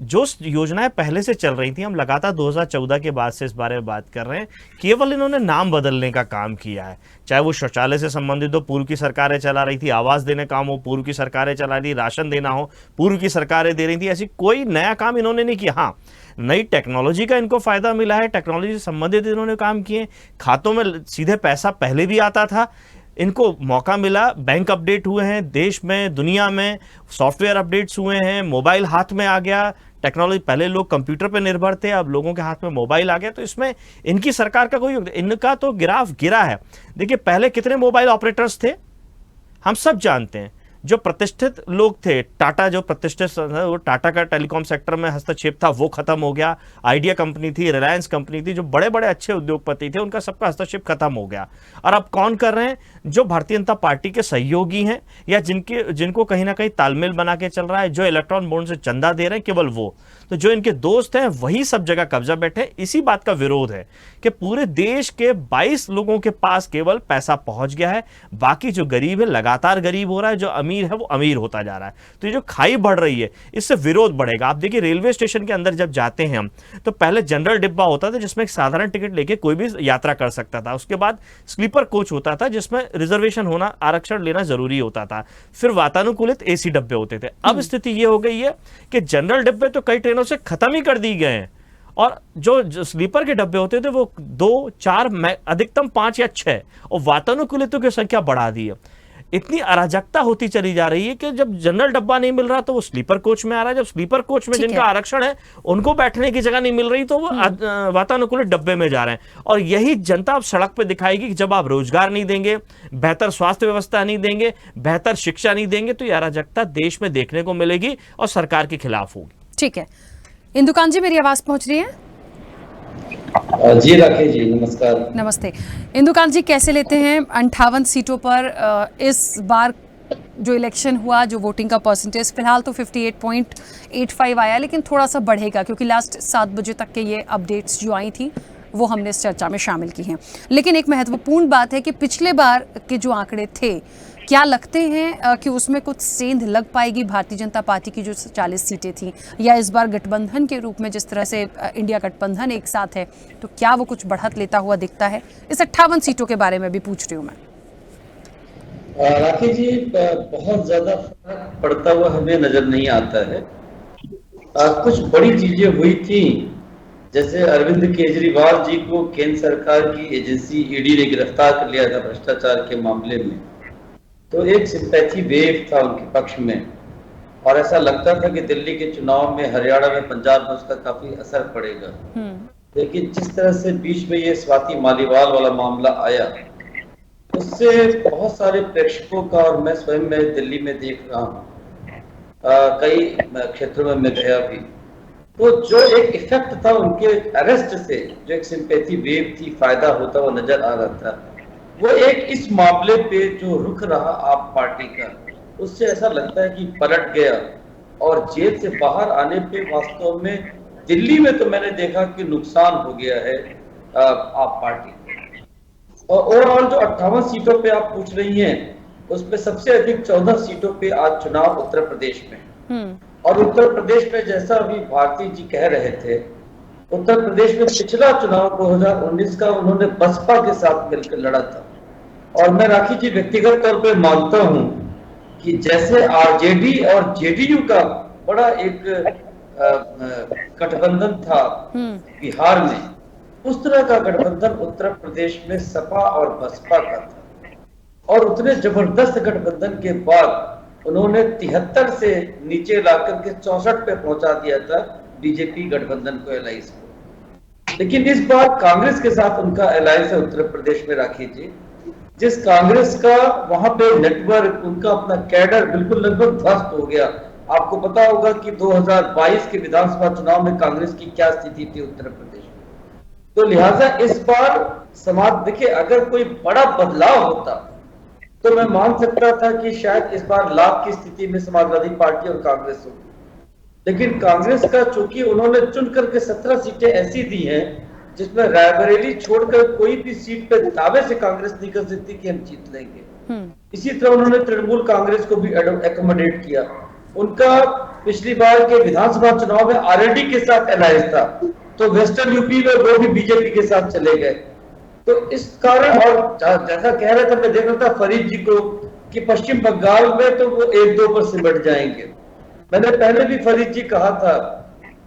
जो योजनाएं पहले से चल रही थी, हम लगातार 2014 के बाद से इस बारे में बात कर रहे हैं, केवल इन्होंने नाम बदलने का काम किया है। चाहे वो शौचालय से संबंधित हो, पूर्व की सरकारें चला रही थी, आवास देने काम हो, पूर्व की सरकारें चला रही थी, राशन देना हो, पूर्व की सरकारें दे रही थी। ऐसी कोई नया काम इन्होंने नहीं किया। हाँ, नई टेक्नोलॉजी का इनको फायदा मिला है, टेक्नोलॉजी से संबंधित इन्होंने काम किए। खातों में सीधे पैसा पहले भी आता था, इनको मौका मिला, बैंक अपडेट हुए हैं, देश में दुनिया में सॉफ्टवेयर अपडेट्स हुए हैं, मोबाइल हाथ में आ गया। टेक्नोलॉजी, पहले लोग कंप्यूटर पे निर्भर थे, अब लोगों के हाथ में मोबाइल आ गया। तो इसमें इनकी सरकार का कोई, इनका तो ग्राफ गिरा है। देखिए, पहले कितने मोबाइल ऑपरेटर्स थे हम सब जानते हैं। जो प्रतिष्ठित लोग थे, टाटा जो प्रतिष्ठित, वो टाटा का टेलीकॉम सेक्टर में हस्तक्षेप था वो खत्म हो गया। आइडिया कंपनी थी, रिलायंस कंपनी थी, जो बड़े बड़े अच्छे उद्योगपति थे, उनका सबका हस्तक्षेप खत्म हो गया। और अब कौन कर रहे हैं? जो भारतीय जनता पार्टी के सहयोगी हैं या जिनको कहीं ना कहीं तालमेल बना के चल रहा है, जो इलेक्ट्रॉन बॉन्ड से चंदा दे रहे हैं, केवल वो। तो जो इनके दोस्त हैं वही सब जगह कब्जा बैठे। इसी बात का विरोध है कि पूरे देश के 22 लोगों के पास केवल पैसा पहुंच गया है, बाकी जो गरीब है लगातार गरीब हो रहा है, जो अमीर है वो अमीर होता जा रहा है। तो ये जो खाई बढ़ रही है, इससे विरोध बढ़ेगा। आप देखिए, रेलवे स्टेशन के अंदर जब जाते हैं हम, तो पहले जनरल डिब्बा होता था जिसमें एक साधारण टिकट लेके कोई भी यात्रा कर सकता था। उसके बाद स्लीपर कोच होता था जिसमें रिजर्वेशन होना, आरक्षण लेना जरूरी होता था। फिर वातानुकूलित एसी डब्बे होते थे। अब स्थिति ये हो गई है कि जनरल डब्बे तो कई ट्रेनों से खत्म ही कर दी गए हैं, और जो स्लीपर के डब्बे होते थे वो 2, 4, अधिकतम 5 या 6, और वातानुकूलितों की संख्या बढ़ा दी है। इतनी अराजकता होती चली जा रही है कि जब जनरल डब्बा नहीं मिल रहा तो वो स्लीपर कोच में आ रहा है, जब स्लीपर कोच में जिनका आरक्षण है उनको बैठने की जगह नहीं मिल रही तो वो वातानुकूलित डब्बे में जा रहे हैं। और यही जनता अब सड़क पे दिखाएगी कि जब आप रोजगार नहीं देंगे, बेहतर स्वास्थ्य व्यवस्था नहीं देंगे, बेहतर शिक्षा नहीं देंगे, तो ये अराजकता देश में देखने को मिलेगी और सरकार के खिलाफ होगी। ठीक है, इंदुकांत जी, मेरी आवाज पहुंच रही है? जी राकेश जी, नमस्कार। नमस्ते। इंदुकांत जी, कैसे लेते हैं 58 सीटों पर इस बार जो इलेक्शन हुआ, जो वोटिंग का परसेंटेज फिलहाल तो 58.85 आया, लेकिन थोड़ा सा बढ़ेगा क्योंकि लास्ट 7 बजे तक के ये अपडेट्स जो आई थी वो हमने इस चर्चा में शामिल की हैं। लेकिन एक महत्वपूर्ण बात है कि पिछले बार के जो आंकड़े थे, क्या लगते हैं कि उसमें कुछ सेंध लग पाएगी भारतीय जनता पार्टी की जो 40 सीटें थी, या इस बार गठबंधन के रूप में जिस तरह से इंडिया गठबंधन एक साथ है, तो क्या वो कुछ बढ़त लेता हुआ दिखता है? इस 58 सीटों के बारे में भी पूछ रही हूँ मैं। राकेश जी, बहुत ज्यादा फर्क पड़ता हुआ हमें नजर नहीं आता है। कुछ बड़ी चीजें हुई थी, जैसे अरविंद केजरीवाल जी को केंद्र सरकार की एजेंसी ईडी ने गिरफ्तार कर लिया था भ्रष्टाचार के मामले में, तो एक सिंपैथी वेव था उनके पक्ष में, और ऐसा लगता था कि दिल्ली के चुनाव में, हरियाणा में, पंजाब में उसका काफी असर पड़ेगा। लेकिन जिस तरह से बीच में ये स्वाति मालीवाल वाला मामला आया, उससे बहुत सारे प्रेक्षकों का, और मैं स्वयं में दिल्ली में देख रहा हूँ, कई क्षेत्रों में मैं गया भी, तो जो एक इफेक्ट था उनके अरेस्ट से, जो एक सिंपैथी वेव थी, फायदा होता हुआ नजर आ रहा था, वो एक इस मामले पे जो रुख रहा आप पार्टी का, उससे ऐसा लगता है कि पलट गया। और जेल से बाहर आने पे वास्तव में दिल्ली में तो मैंने देखा कि नुकसान हो गया है आप पार्टी। और ओवरऑल जो 58 सीटों पे आप पूछ रही हैं, उसमें सबसे अधिक 14 सीटों पे आज चुनाव उत्तर प्रदेश में। और उत्तर प्रदेश में, जैसा अभी भारती जी कह रहे थे, उत्तर प्रदेश में पिछला चुनाव 2019 का उन्होंने बसपा के साथ मिलकर लड़ा था। और मैं राखी जी व्यक्तिगत तौर पे मानता हूं कि जैसे आरजेडी और जेडीयू का बड़ा एक गठबंधन था बिहार में, उस तरह का गठबंधन उत्तर प्रदेश में सपा और बसपा का था। और उतने जबरदस्त गठबंधन के बाद उन्होंने 73 से नीचे लाकर के 64 पे पहुंचा दिया था बीजेपी गठबंधन को, अलायंस को। लेकिन इस बार कांग्रेस के साथ उनका अलायंस है उत्तर प्रदेश में। राखी जी, जिस कांग्रेस का वहां पे नेटवर्क, उनका अपना कैडर बिल्कुल लगभग ध्वस्त हो गया आपको पता होगा कि 2022 के विधानसभा चुनाव में कांग्रेस की क्या स्थिति थी उत्तर प्रदेश में। तो लिहाजा इस बार समाज, देखिए अगर कोई बड़ा बदलाव होता तो मैं मान सकता था कि शायद इस बार लाभ की स्थिति में समाजवादी पार्टी और कांग्रेस होगी, लेकिन कांग्रेस का चूंकि उन्होंने चुन करके 17 सीटें ऐसी दी हैं जिसमें रायबरेली छोड़कर कोई भी सीट पे दावे से कांग्रेस नहीं कर सकती कि हम जीत लेंगे। इसी तरह उन्होंने तृणमूल कांग्रेस को भी एकोमोडेट किया। उनका पिछली बार के विधानसभा चुनाव में आरएलडी के साथ अलायंस था, तो वेस्टर्न यूपी में वो भी बीजेपी के साथ चले गए। तो इस कारण, और जैसा कह रहे थे, मैं देख रहा था फरीद जी को कि पश्चिम बंगाल में तो वो 1-2 पर सिमट जाएंगे। मैंने पहले भी फरीद जी कहा था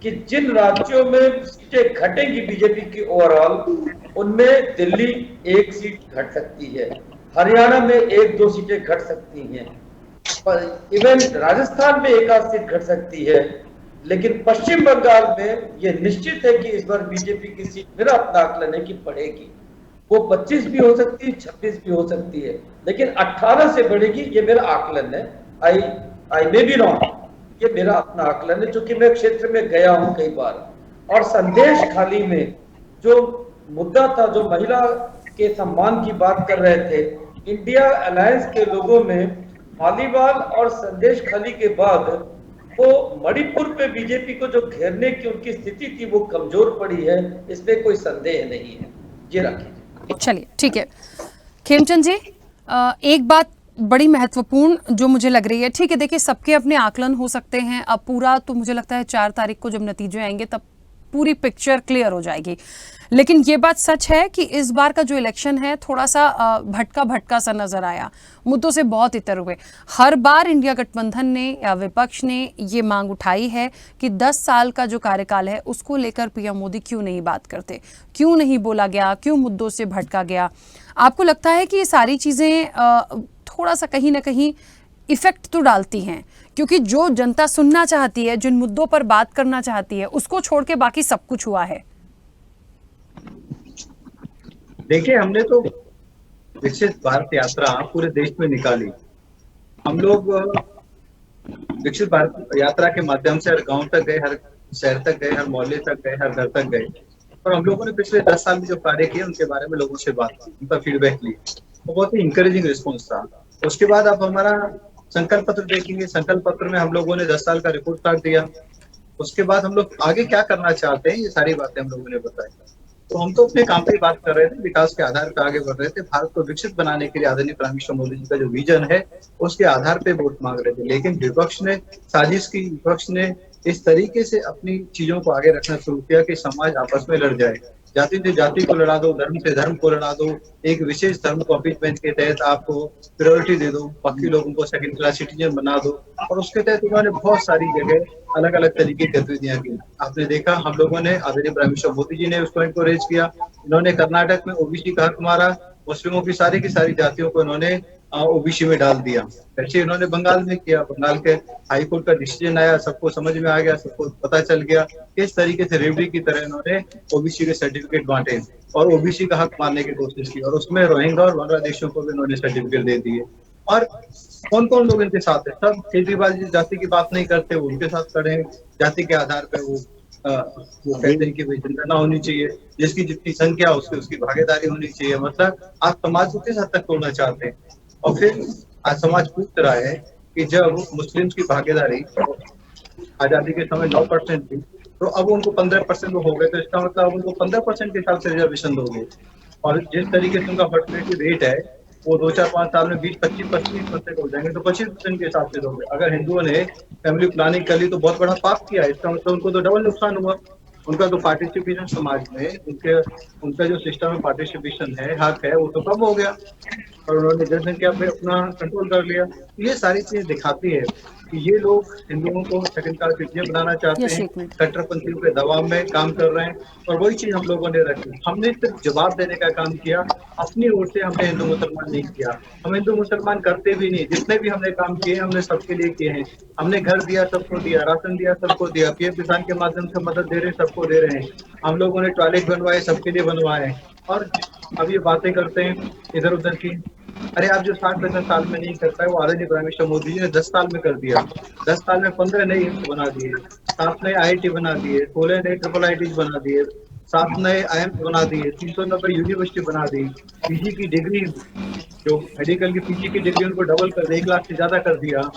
कि जिन राज्यों में सीटें घटेंगी बीजेपी की ओवरऑल, उनमें दिल्ली 1 सीट घट सकती है, हरियाणा में 1-2 सीटें घट सकती हैं, इवन राजस्थान में 1-8 सीट घट सकती है, लेकिन पश्चिम बंगाल में यह निश्चित है कि इस बार बीजेपी की सीट, मेरा अपना आकलन है कि बढ़ेगी। वो 25 भी हो सकती है, 26 भी हो सकती है, लेकिन 18 से बढ़ेगी, ये मेरा आकलन है। आई मे बी रॉन्ग, ये मेरा अपना आकलन है, क्योंकि मैं क्षेत्र में गया हूं कई बार। और संदेश खाली में जो मुद्दा था, जो महिला के सम्मान की बात कर रहे थे, इंडिया अलायंस के लोगों में मालीवाल और संदेश खाली के बाद वो मणिपुर पे बीजेपी को जो घेरने की उनकी स्थिति थी वो कमजोर पड़ी है, इसमें कोई संदेह नहीं है। ये रखिए। चलिए ठीक है खेमचंद जी, एक बात बड़ी महत्वपूर्ण जो मुझे लग रही है, ठीक है देखिए सबके अपने आकलन हो सकते हैं, अब पूरा तो मुझे लगता है 4 तारीख को जब नतीजे आएंगे तब पूरी पिक्चर क्लियर हो जाएगी, लेकिन ये बात सच है कि इस बार का जो इलेक्शन है थोड़ा सा भटका सा नजर आया, मुद्दों से बहुत इतर हुए। हर बार इंडिया गठबंधन ने या विपक्ष ने ये मांग उठाई है कि 10 साल का जो कार्यकाल है उसको लेकर पीएम मोदी क्यों नहीं बात करते, क्यों नहीं बोला गया, क्यों मुद्दों से भटका गया। आपको लगता है कि ये सारी चीज़ें थोड़ा सा कहीं ना कहीं इफेक्ट तो डालती हैं, क्योंकि जो जनता सुनना चाहती है, जिन मुद्दों पर बात करना चाहती है, उसको छोड़ के बाकी सब कुछ हुआ है? देखिए, हमने तो विकसित भारत यात्रा पूरे देश में निकाली। हम लोग विकसित भारत यात्रा के माध्यम से हर गांव तक गए, हर शहर तक गए, हर मोहल्ले तक गए, हर घर तक गए, और हम लोगों ने पिछले 10 साल में जो कार्य किए उनके बारे में लोगों से बात की, उनका फीडबैक लिया, वो बहुत ही इंकरेजिंग रिस्पॉन्स था। उसके बाद आप हमारा संकल्प पत्र देखेंगे, संकल्प पत्र में हम लोगों ने 10 साल का रिपोर्ट कार्ड दिया। उसके बाद हम लोग आगे क्या करना चाहते हैं, ये सारी बातें हम लोगों ने बताई। तो हम तो अपने काम पे बात कर रहे थे, विकास के आधार पर आगे बढ़ रहे थे, भारत को विकसित बनाने के लिए आदरणीय प्राइम मिनिस्टर मोदी जी का जो विजन है उसके आधार पे वोट मांग रहे थे। लेकिन विपक्ष ने साजिश की, विपक्ष ने इस तरीके से अपनी चीजों को आगे रखना शुरू किया कि समाज आपस में लड़ जाए, जाति से जाति को लड़ा दो, धर्म से धर्म को लड़ा दो, एक विशेष धर्म को अपीजमेंट के तहत आपको प्रायोरिटी दे दो, बाकी लोगों को सेकंड क्लास सिटीजन बना दो, और उसके तहत उन्होंने बहुत सारी जगह अलग अलग तरीके की गतिविधियां की। आपने देखा, हम लोगों ने आदरणीय प्राइम मिनिस्टर मोदी जी ने उस पॉइंट को रेज किया। इन्होंने कर्नाटक में ओबीसी का हक मारा, मुस्लिमों की सारी जातियों को इन्होंने ओबीसी में डाल दिया। वैसे इन्होंने बंगाल में किया, बंगाल के हाईकोर्ट का डिसीजन आया, सबको समझ में आ गया, सबको पता चल गया किस तरीके से रेवड़ी की तरह इन्होंने ओबीसी के सर्टिफिकेट बांटे और ओबीसी का हक मारने की कोशिश की, और उसमें रोहिंग्या और बांग्लादेशियों को भी इन्होंने सर्टिफिकेट दे दिए। और कौन कौन लोग इनके साथ है? सब केजरीवाल जी जाति की बात नहीं करते, वो उनके साथ खड़े हैं, जाति के आधार पर वो कहते हैं कि भाई जनगणना होनी चाहिए, जिसकी जितनी संख्या उसकी भागीदारी होनी चाहिए। मतलब आप समाज को किस हद तक तोड़ना चाहते हैं? और फिर आज समाज पूछ रहा है कि जब मुस्लिम्स की भागीदारी आजादी के समय 9% थी, तो अब उनको 15% हो गए, तो इसका मतलब उनको 15% के हिसाब से रिजर्वेशन दोगे। और जिस तरीके से उनका फर्टिलिटी रेट है वो 2-4-5 साल में 20-25% हो जाएंगे, तो 25% के हिसाब से दोगे। अगर हिंदुओं ने फैमिली प्लानिंग कर ली तो बहुत बड़ा पाप किया, इसका मतलब उनको तो डबल नुकसान हुआ। उनका तो पार्टिसिपेशन समाज में, उनका जो सिस्टम में पार्टिसिपेशन है, हक है, वो तो कम हो गया, और उन्होंने जनसंख्या पे अपना कंट्रोल कर लिया। ये सारी चीजें दिखाती है कि ये लोग हिंदुओं को सेकंड क्लास सिटीजन बनाना चाहते हैं, कट्टरपंथियों के दबाव में काम कर रहे हैं, और वही चीज हम लोगों ने रखी। हमने सिर्फ जवाब देने का काम किया, अपनी ओर से हमने हिंदू मुसलमान नहीं किया। हम हिंदू मुसलमान करते भी नहीं, जितने भी हमने काम किए हमने सबके लिए किए हैं। हमने घर दिया सबको दिया, राशन दिया सबको दिया, पीएम किसान के माध्यम से मदद दे रहे हैं सबको दे रहे हैं। हम लोगों ने टॉयलेट बनवाए, सबके लिए बनवाए। और अब ये बातें करते हैं इधर उधर की, अरे आप जो 60-65 साल में नहीं कर पाए वो आदरणीय प्राइम मिनिस्टर मोदी जी ने 10 साल में कर दिया। 10 साल में 15 नए एम्स बना दिए, 7 नए IIT बना दिए, 16 नए IIIT बना दिए, 7 नए IIMs बना दिए, 390 यूनिवर्सिटी बना दी, पीजी की डिग्री जो मेडिकल की पीजी की डिग्री उनको डबल कर 1 लाख से ज्यादा कर दिया,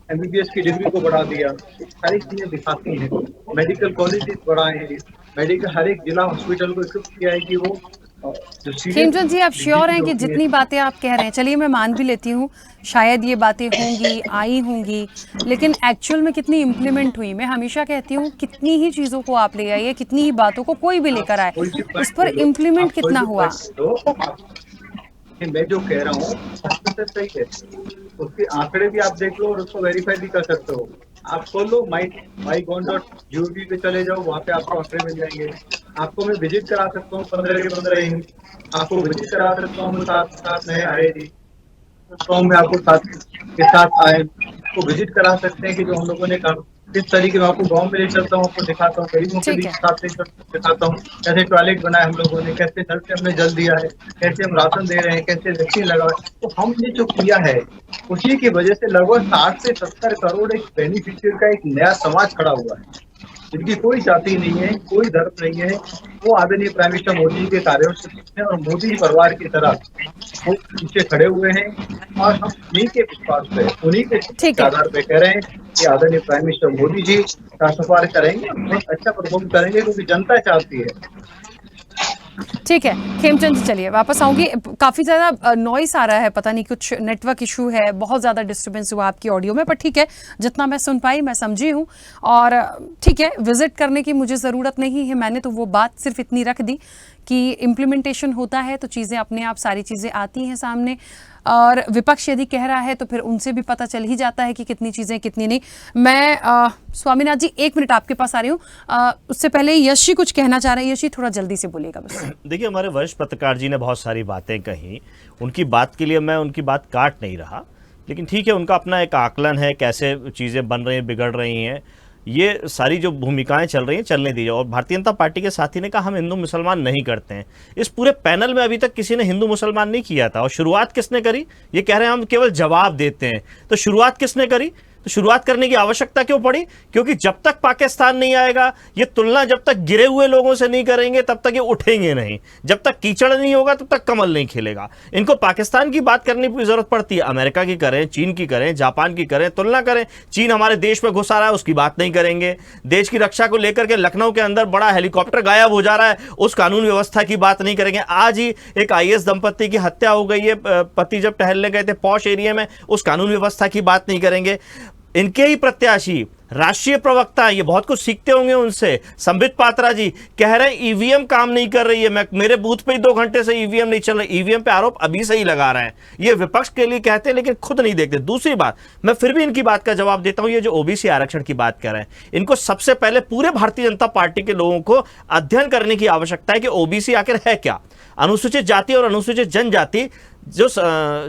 MBBS की डिग्री को बढ़ा दिया। सारी चीजें दिखाती हैं। मेडिकल कॉलेजेस बढ़ाए हैं, मेडिकल हर एक जिला हॉस्पिटल को इक्विप किया है कि वो खेमचंद जी, आप श्योर हैं कि जितनी बातें आप कह रहे हैं, चलिए मैं मान भी लेती हूँ शायद ये बातें होंगी, आई होंगी, लेकिन एक्चुअल में कितनी इम्प्लीमेंट हुई? मैं हमेशा कहती हूँ कितनी ही चीजों को आप ले आइए, कितनी ही बातों को कोई भी लेकर आए, उस पर इम्प्लीमेंट कितना हुआ? मैं जो कह रहा हूँ सही है, उसके आंकड़े भी आप देख लो और उसको वेरीफाई भी कर सकते हो। आप खोल लो my.gov पे चले जाओ, वहाँ पे आपको आंकड़े मिल जाएंगे। आपको मैं विजिट करा सकता हूँ 15 के 15 एम्स, आपको विजिट करा सकता हूँ 7 नए IIT में, आपको साथ आए को विजिट करा सकते हैं कि जो हम लोगों ने काम किस तरीके में आपको गांव में ले चलता हूँ, आपको दिखाता हूँ, गरीबों के बीच साथ दिखाता हूँ कैसे टॉयलेट बनाए हम लोगों ने, कैसे नल से हमने जल दिया है, कैसे हम राशन दे रहे हैं, कैसे वैक्सीन लगाए। तो हमने जो किया है उसी की वजह से लगभग 60 से 70 करोड़ एक बेनिफिशियरी का एक नया समाज खड़ा हुआ है, जिनकी कोई जाति नहीं है, कोई धर्म नहीं है। वो आदरणीय प्राइम मिनिस्टर मोदी जी के कार्यों से हैं और मोदी परिवार की तरह वो पीछे खड़े हुए हैं और हम उन्हीं के विश्वास पे, उन्हीं के आधार पे कह रहे हैं कि आदरणीय प्राइम मिनिस्टर मोदी जी राष्ट्रपाल करेंगे, बहुत अच्छा परफॉर्म करेंगे क्योंकि जनता चाहती है। ठीक है खेमचंद जी, चलिए वापस आऊंगी। काफी ज्यादा नॉइस आ रहा है, पता नहीं कुछ नेटवर्क इशू है, बहुत ज्यादा डिस्टरबेंस हुआ आपकी ऑडियो में, पर ठीक है जितना मैं सुन पाई मैं समझी हूँ। और ठीक है, विजिट करने की मुझे ज़रूरत नहीं है, मैंने तो वो बात सिर्फ इतनी रख दी कि इम्प्लीमेंटेशन होता है तो चीज़ें अपने आप सारी चीज़ें आती हैं सामने, और विपक्ष यदि कह रहा है तो फिर उनसे भी पता चल ही जाता है कि कितनी चीज़ें कितनी नहीं। मैं स्वामीनाथ जी 1 मिनट आपके पास आ रही हूँ, उससे पहले यश जी कुछ कहना चाह रहे हैं। यश जी थोड़ा जल्दी से बोलिएगा बस। देखिए, हमारे वरिष्ठ पत्रकार जी ने बहुत सारी बातें कही, उनकी बात के लिए मैं उनकी बात काट नहीं रहा, लेकिन ठीक है, उनका अपना एक आकलन है कैसे चीज़ें बन रही हैं, बिगड़ रही हैं, ये सारी जो भूमिकाएं चल रही हैं चलने दीजिए। और भारतीय जनता पार्टी के साथी ने कहा हम हिंदू मुसलमान नहीं करते हैं। इस पूरे पैनल में अभी तक किसी ने हिंदू मुसलमान नहीं किया था। और शुरुआत किसने करी? ये कह रहे हैं हम केवल जवाब देते हैं, तो शुरुआत किसने करी? तो शुरुआत करने की आवश्यकता क्यों पड़ी? क्योंकि जब तक पाकिस्तान नहीं आएगा, ये तुलना जब तक गिरे हुए लोगों से नहीं करेंगे तब तक ये उठेंगे नहीं, जब तक कीचड़ नहीं होगा तब तक कमल नहीं खिलेगा। इनको पाकिस्तान की बात करने की जरूरत पड़ती है, अमेरिका की करें, चीन की करें, जापान की करें, तुलना करें। चीन हमारे देश में घुसा रहा है, उसकी बात नहीं करेंगे। देश की रक्षा को लेकर के लखनऊ के अंदर बड़ा हेलीकॉप्टर गायब हो जा रहा है, उस कानून व्यवस्था की बात नहीं करेंगे। आज ही एक IAS दंपत्ति की हत्या हो गई है, पति जब टहलने गए थे पॉश एरिया में, उस कानून व्यवस्था की बात नहीं करेंगे। इनके ही प्रत्याशी राष्ट्रीय प्रवक्ता, ये बहुत कुछ सीखते होंगे उनसे, संबित पात्रा जी कह रहे हैं EVM काम नहीं कर रही है, मैं मेरे बूथ पे ही 2 घंटे से EVM नहीं चल रही। EVM पे आरोप अभी से ही लगा रहे हैं। ये विपक्ष के लिए कहते हैं लेकिन खुद नहीं देखते। दूसरी बात, मैं फिर भी इनकी बात का जवाब देता हूं, ये जो OBC आरक्षण की बात कर रहे हैं, इनको सबसे पहले पूरे भारतीय जनता पार्टी के लोगों को अध्ययन करने की आवश्यकता है कि OBC आखिर है क्या। अनुसूचित जाति और अनुसूचित जनजाति जो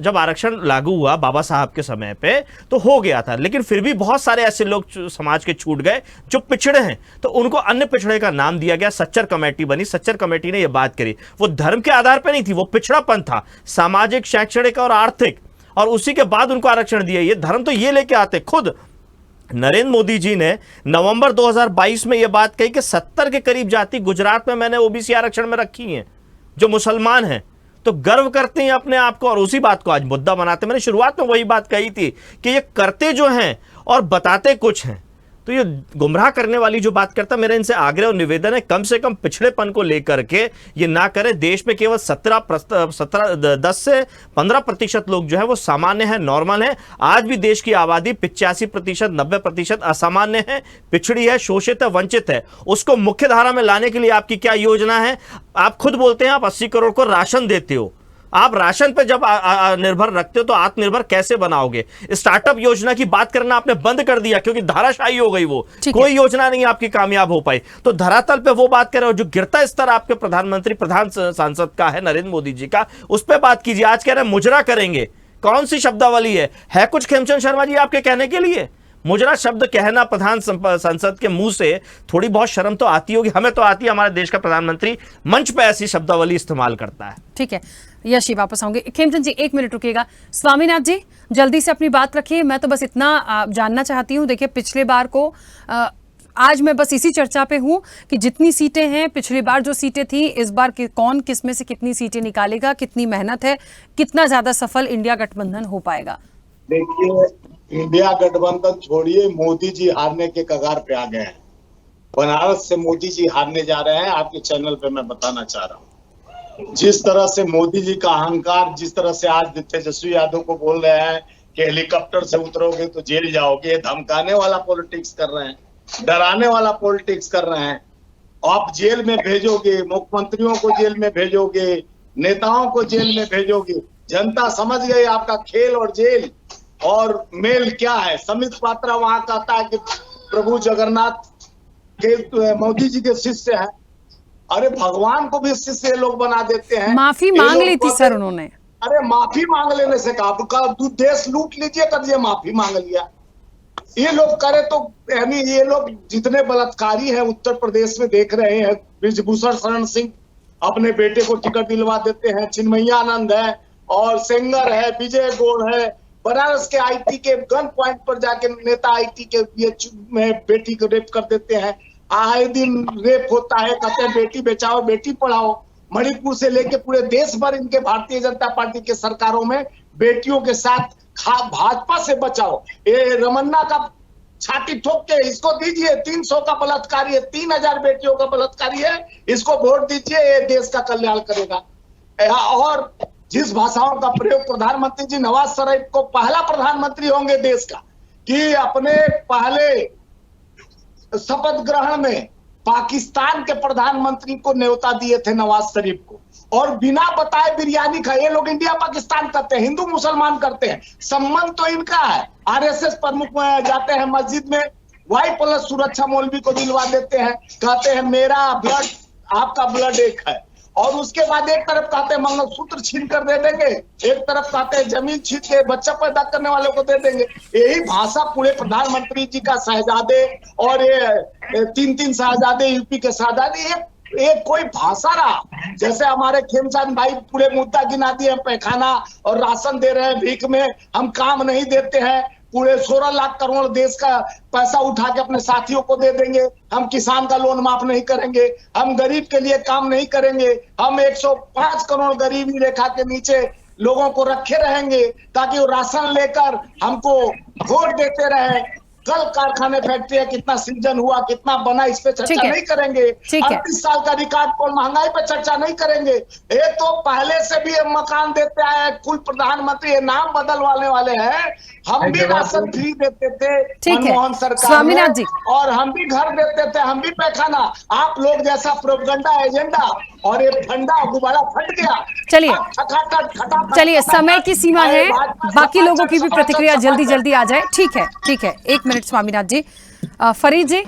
जब आरक्षण लागू हुआ बाबा साहब के समय पे तो हो गया था, लेकिन फिर भी बहुत सारे ऐसे लोग समाज के छूट गए जो पिछड़े हैं, तो उनको अन्य पिछड़े का नाम दिया गया। सच्चर कमेटी बनी, सच्चर कमेटी ने यह बात करी, वो धर्म के आधार पर नहीं थी, वो पिछड़ापन था, सामाजिक, शैक्षणिक और आर्थिक, और उसी के बाद उनको आरक्षण दिया। ये धर्म तो ये लेके आते खुद नरेंद्र मोदी जी ने नवंबर 2022 में यह बात कही कि 70 के करीब जाति गुजरात में मैंने OBC आरक्षण में रखी हैं जो मुसलमान हैं, तो गर्व करते हैं अपने आप को, और उसी बात को आज मुद्दा बनाते। मैंने शुरुआत में वही बात कही थी कि ये करते जो हैं और बताते कुछ हैं, तो ये गुमराह करने वाली जो बात करता, मेरा इनसे आग्रह और निवेदन है कम से कम पिछड़ेपन को लेकर के ये ना करें। देश में केवल 10 से 15% लोग जो है वो सामान्य है, नॉर्मल है। आज भी देश की आबादी 85%, 90% असामान्य है, पिछड़ी है, शोषित है, वंचित है। उसको मुख्य धारा में लाने के लिए आपकी क्या योजना है? आप खुद बोलते हैं आप 80 करोड़ को राशन देते हो, आप राशन पे जब निर्भर रखते हो तो आत्मनिर्भर कैसे बनाओगे? स्टार्टअप योजना की बात करना आपने बंद कर दिया क्योंकि धाराशाही हो गई, वो कोई योजना नहीं आपकी कामयाब हो पाई। तो धरातल पे वो बात कर रहे हो, जो गिरता स्तर आपके प्रधानमंत्री, प्रधान सांसद का है नरेंद्र मोदी जी का, उस पर बात कीजिए। आज कह रहे हैं मुजरा करेंगे, कौन सी शब्दावली है कुछ खेमचंद शर्मा जी आपके कहने के लिए? मुजरा शब्द कहना प्रधान संसद के मुंह से थोड़ी बहुत शर्म तो आती होगी, हमें तो आती है। हमारे देश का प्रधानमंत्री मंच पे ऐसी शब्दावली इस्तेमाल करता है। ठीक है। यश वापस आऊंगे। खेमचंद जी 1 मिनट रुकिएगा। स्वामीनाथ जी जल्दी से अपनी बात रखिए। मैं तो बस इतना जानना चाहती हूँ, देखिए पिछले बार को आज मैं बस इसी चर्चा पे हूँ कि जितनी सीटें हैं, पिछली बार जो सीटें थी, इस बार कौन किस में से कितनी सीटें निकालेगा, कितनी मेहनत है, कितना ज्यादा सफल इंडिया गठबंधन हो पाएगा। देखिए, इंडिया गठबंधन छोड़िए, मोदी जी हारने के कगार पे आ गए हैं। बनारस से मोदी जी हारने जा रहे हैं, आपके चैनल पे मैं बताना चाह रहा हूँ। जिस तरह से मोदी जी का अहंकार, जिस तरह से आज तेजस्वी यादव को बोल रहे हैं कि हेलीकॉप्टर से उतरोगे तो जेल जाओगे, धमकाने वाला पॉलिटिक्स कर रहे हैं, डराने वाला पॉलिटिक्स कर रहे हैं। आप जेल में भेजोगे, मुख्यमंत्रियों को जेल में भेजोगे, नेताओं को जेल में भेजोगे। जनता समझ गई आपका खेल और जेल और मेल क्या है। समित पात्रा वहां कहता है कि प्रभु जगन्नाथ के मोदी जी के शिष्य हैं। अरे भगवान को भी शिष्य लोग बना देते हैं। माफी मांग ली थी सर उन्होंने। अरे माफी मांग लेने से कहा तू देश लूट लीजिए, कर माफी मांग लिया। ये लोग करे तो यानी ये लोग जितने बलात्कारी हैं उत्तर प्रदेश में देख रहे हैं। ब्रिजभूषण शरण सिंह अपने बेटे को टिकट दिलवा देते हैं, चिन्मयानंद है और सेंगर है, विजय गौड़ है। बनारस के आईटी के गन पॉइंट पर जाके नेता आईटी के में बेटी को रेप कर देते हैं। आए दिन रेप होता है, कहते हैं बेटी बचाओ बेटी पढ़ाओ। मणिपुर से लेके पूरे देश भर इनके भारतीय जनता पार्टी के सरकारों में बेटियों के साथ भाजपा से बचाओ। ये रमन्ना का छाती ठोक के इसको दीजिए, 300 का बलात्कारी है, 3000 बेटियों का बलात्कारी है, इसको वोट दीजिए, ये देश का कल्याण करेगा। और जिस भाषाओं का प्रयोग प्रधानमंत्री जी नवाज शरीफ को पहला प्रधानमंत्री होंगे देश का कि अपने पहले शपथ ग्रहण में पाकिस्तान के प्रधानमंत्री को न्योता दिए थे नवाज शरीफ को, और बिना बताए बिरयानी खाए। ये लोग इंडिया पाकिस्तान करते हैं, हिंदू मुसलमान करते हैं, संबंध तो इनका है। आरएसएस प्रमुख में जाते हैं मस्जिद में, वाई प्लस सुरक्षा मौलवी को दिलवा देते हैं, कहते हैं मेरा ब्लड आपका ब्लड एक है। और उसके बाद एक तरफ कहते हैं मंगलसूत्र छीन कर दे देंगे, एक तरफ कहते हैं जमीन छीन के बच्चा पैदा करने वालों को दे देंगे। यही भाषा पूरे प्रधानमंत्री जी का शहजादे और ये 3 शहजादे यूपी के शहजादे, ये कोई भाषा रहा। जैसे हमारे खेमचंद भाई पूरे मुद्दा गिना दिए, पैखाना और राशन दे रहे हैं भीख में, हम काम नहीं देते हैं, पूरे 16 लाख करोड़ देश का पैसा उठा के अपने साथियों को दे देंगे, हम किसान का लोन माफ नहीं करेंगे, हम गरीब के लिए काम नहीं करेंगे, हम 105 करोड़ गरीबी रेखा के नीचे लोगों को रखे रहेंगे ताकि वो राशन लेकर हमको वोट देते रहे। कल कारखाने फैक्ट्री कितना सृजन हुआ, कितना बना, इस पे चर्चा नहीं करेंगे। 38 साल का रिकॉर्ड पर महंगाई पे चर्चा नहीं करेंगे। ये तो पहले से भी मकान देते आए, कुल प्रधानमंत्री ये नाम बदलवाने वाले हैं। हम भी राशन फ्री देते थे मनमोहन सरकार में, और हम भी घर देते थे, हम भी पैखाना। आप लोग जैसा प्रोपगंडा एजेंडा और ये फंडा गुब्बारा फट गया। चलिए समय की सीमा है, बाकी लोगों की भी प्रतिक्रिया जल्दी जल्दी आ जाए। ठीक है 1 मिनट स्वामीनाथ जी। फरीद जी,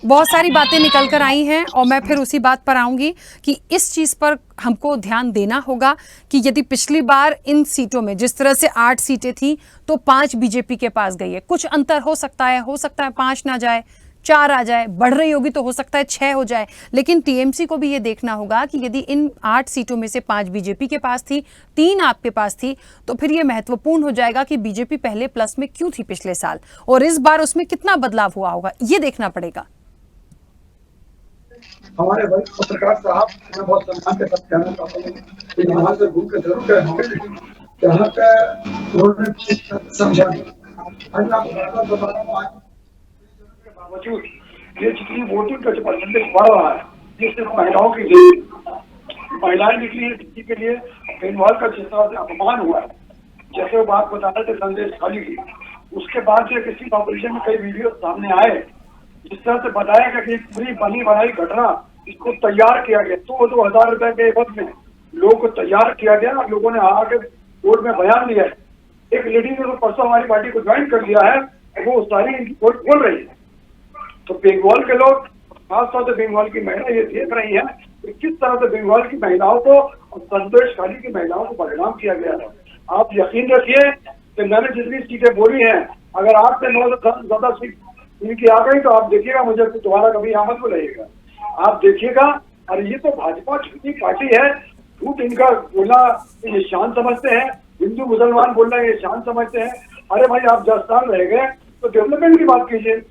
बहुत सारी बातें निकल कर आई हैं और मैं फिर उसी बात पर आऊंगी कि इस चीज पर हमको ध्यान देना होगा कि यदि पिछली बार इन सीटों में जिस तरह से 8 सीटें थी तो 5 बीजेपी के पास गई है। कुछ अंतर हो सकता है 5 ना जाए, 4 आ जाए, बढ़ रही होगी तो हो सकता है 6 हो जाए। लेकिन टीएमसी को भी ये देखना होगा कि यदि इन 8 सीटों में से 5 बीजेपी के पास थी, 3 आपके पास थी, तो फिर ये महत्वपूर्ण हो जाएगा कि बीजेपी पहले प्लस में क्यों थी पिछले साल और इस बार उसमें कितना बदलाव हुआ होगा, ये देखना पड़ेगा। हमारे वरिष्ठ पत्रकार साहब, मैं बहुत सम्मान के साथ कहना चाहता हूँ कि यहाँ से घूम के जरूर गए होंगे, लेकिन यहाँ का उन्होंने समझा आज आपको बता रहा हूँ। बावजूद ये जितनी वोटिंग का जो परसेंटेज बढ़ रहा है, जिससे महिलाओं की महिलाएं निकली है दिल्ली के लिए, बेनवाल का जिस तरह से अपमान हुआ है, जैसे वो बात बता रहे थे संदेश खाली की, उसके बाद से किसी कॉम्पिटिशन में कई वीडियो सामने आए जिस तरह से बताया गया कि पूरी बनी बनाई घटना इसको तैयार किया गया। 2,000 रुपए के एवज में लोगों को तैयार किया गया और लोगों ने आके कोर्ट में बयान दिया है। एक लेडी ने तो परसों हमारी पार्टी को ज्वाइन कर लिया है, वो सारी इनकी कोर्ट बोल रही है। तो बंगाल के लोग, खासतौर से बंगाल की महिला ये देख रही है कि किस तरह से बंगाल की महिलाओं को और संतोष खाली की महिलाओं को बदनाम किया गया है। आप यकीन रखिए कि मैंने जितनी सीटें बोली हैं, अगर 8 से 9 से ज्यादा सीट इनकी आ गई तो आप देखिएगा, मुझे दोबारा कभी यहाँ मत बुलाइएगा, आप देखिएगा। और ये तो भाजपा छुट्टी पार्टी है, झूठ इनका बोलना ये शान समझते हैं, हिंदू मुसलमान बोलना ये शान समझते हैं। अरे भाई आप 10 साल रह गए तो डेवलपमेंट की बात कीजिए,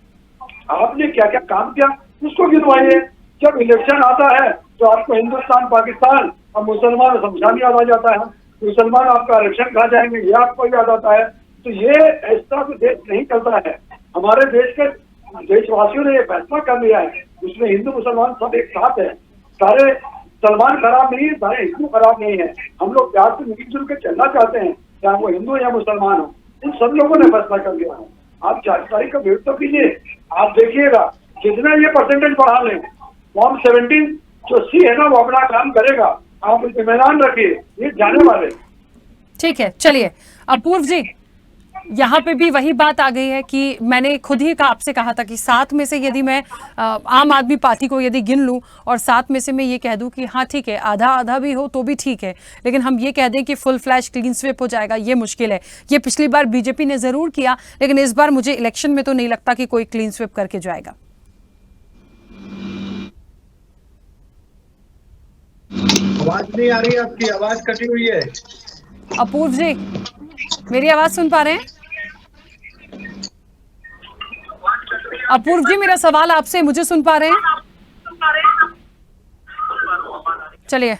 आपने क्या क्या काम किया उसको गिनवाइए। जब इलेक्शन आता है तो आपको हिंदुस्तान पाकिस्तान और मुसलमान शमशान याद आ जाता है, मुसलमान आपका आरक्षण खा जाएंगे ये आपको याद आता है। तो ये ऐसा तो देश नहीं चलता है। हमारे देश के देशवासियों ने ये फैसला कर लिया है, उसमें हिंदू मुसलमान सब एक साथ है। सारे सलमान खराब नहीं है, सारे हिंदू खराब नहीं है। हम लोग प्यार से मिलजुल के चलना चाहते हैं, चाहे वो हिंदू या मुसलमान हो। उन सब लोगों ने फैसला कर लिया है। आप 4 तारीख का वेट तो कीजिए, आप देखिएगा जितना ये परसेंटेज बढ़ा लें, फॉर्म 17 जो सी है ना वो अपना काम करेगा, आप इत्मीनान रखिए, ये जाने वाले। ठीक है, चलिए अपूर्व जी, यहाँ पे भी वही बात आ गई है कि मैंने खुद ही आपसे कहा था कि 7 में से यदि मैं आम आदमी पार्टी को यदि गिन लूं और 7 में से मैं ये कह दूं कि हाँ ठीक है आधा आधा भी हो तो भी ठीक है, लेकिन हम ये कह दें कि फुल फ्लैश क्लीन स्वीप हो जाएगा ये मुश्किल है। ये पिछली बार बीजेपी ने जरूर किया, लेकिन इस बार मुझे इलेक्शन में तो नहीं लगता कि कोई क्लीन स्वीप करके जाएगा। आवाज नहीं आ रही, आपकी आवाज कटी हुई है। अपूर्व जी, मेरी आवाज सुन पा रहे हैं? अपूर्व जी, मेरा सवाल आपसे, मुझे सुन पा रहे हैं? चलिए,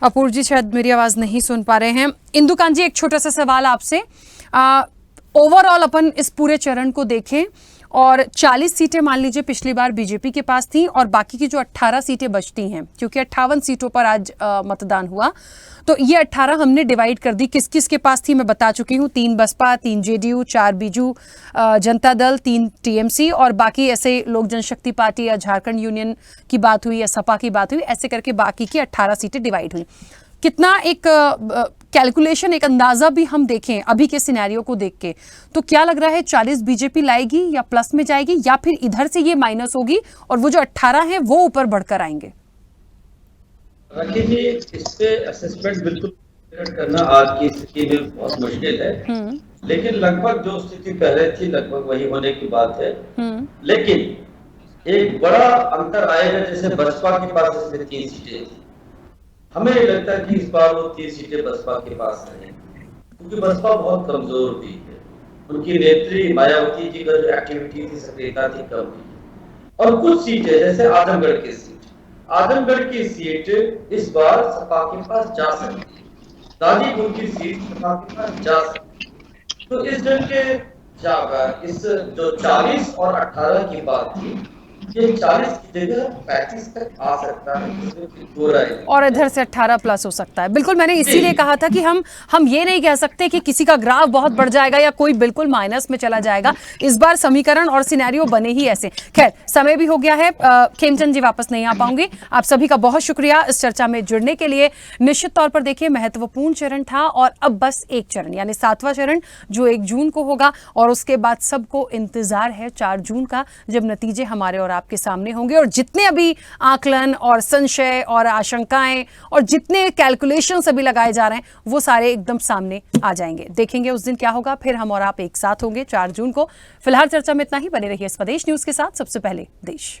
अपूर्व जी शायद मेरी आवाज नहीं सुन पा रहे हैं। इंदुकांत जी, एक छोटा सा सवाल आपसे। ओवरऑल अपन इस पूरे चरण को देखें और 40 सीटें मान लीजिए पिछली बार बीजेपी के पास थी और बाकी की जो 18 सीटें बचती हैं, क्योंकि 58 सीटों पर आज मतदान हुआ, तो ये 18 हमने डिवाइड कर दी। किस किस के पास थी मैं बता चुकी हूँ, 3 बसपा, 3 जेडीयू, 4 बीजू जनता दल, 3 टीएमसी और बाकी ऐसे लोक जनशक्ति पार्टी या झारखंड यूनियन की बात हुई या सपा की बात हुई, ऐसे करके बाकी की 18 सीटें डिवाइड हुई। कितना एक कैलकुलेशन, एक अंदाजा भी हम देखें अभी के सिनेरियो को देख के, तो क्या लग रहा है 40 बीजेपी लाएगी या प्लस में जाएगी या फिर इधर से ये माइनस होगी और वो जो 18 है वो ऊपर बढ़कर आएंगे? राखी जी, इस पे असेसमेंट बिल्कुल करना आज की स्थिति में बहुत मुश्किल है, लेकिन लगभग जो स्थिति पहले थी लगभग वही होने की बात है। लेकिन एक बड़ा अंतर आएगा, जैसे बसपा के पास इसमें 3 सीटें थी, हमें लगता है कि इस बार वो 3 सीटें बसपा के पास रहेंगी, क्योंकि बसपा बहुत कमजोर हुई है। उनकी नेत्री मायावती जी का जो एक्टिविटी थी, सक्रियता थी, कम हुई। और कुछ सीटें जैसे आजमगढ़ की सीट इस बार सपा के पास जा सकती है, गाजीपुर की सीट सपा के पास जा सकती है। तो इस ढंग के इस जो 40 और 18 की बात थी, ये 40 की जगह 35 तक आ सकता है और इधर से 18 प्लस हो सकता है। बिल्कुल, मैंने इसीलिए कहा था कि हम ये नहीं कह सकते कि किसी का ग्राफ बहुत बढ़ जाएगा या कोई बिल्कुल माइनस में चला जाएगा। इस बार समीकरण और सिनेरियो बने ही ऐसे। खैर, समय भी हो गया है, खेमचंद जी वापस नहीं आ पाऊंगी। आप सभी का बहुत शुक्रिया इस चर्चा में जुड़ने के लिए। निश्चित तौर पर देखिए महत्वपूर्ण चरण था और अब बस एक चरण यानी 7वां चरण जो 1 जून को होगा और उसके बाद सबको इंतजार है 4 जून का, जब नतीजे हमारे और आपके सामने होंगे और जितने अभी आकलन और संशय और आशंकाएं और जितने कैलकुलेशंस अभी लगाए जा रहे हैं वो सारे एकदम सामने आ जाएंगे। देखेंगे उस दिन क्या होगा। फिर हम और आप एक साथ होंगे 4 जून को। फिलहाल चर्चा में इतना ही। बने रहिए स्वदेश न्यूज के साथ। सबसे पहले देश।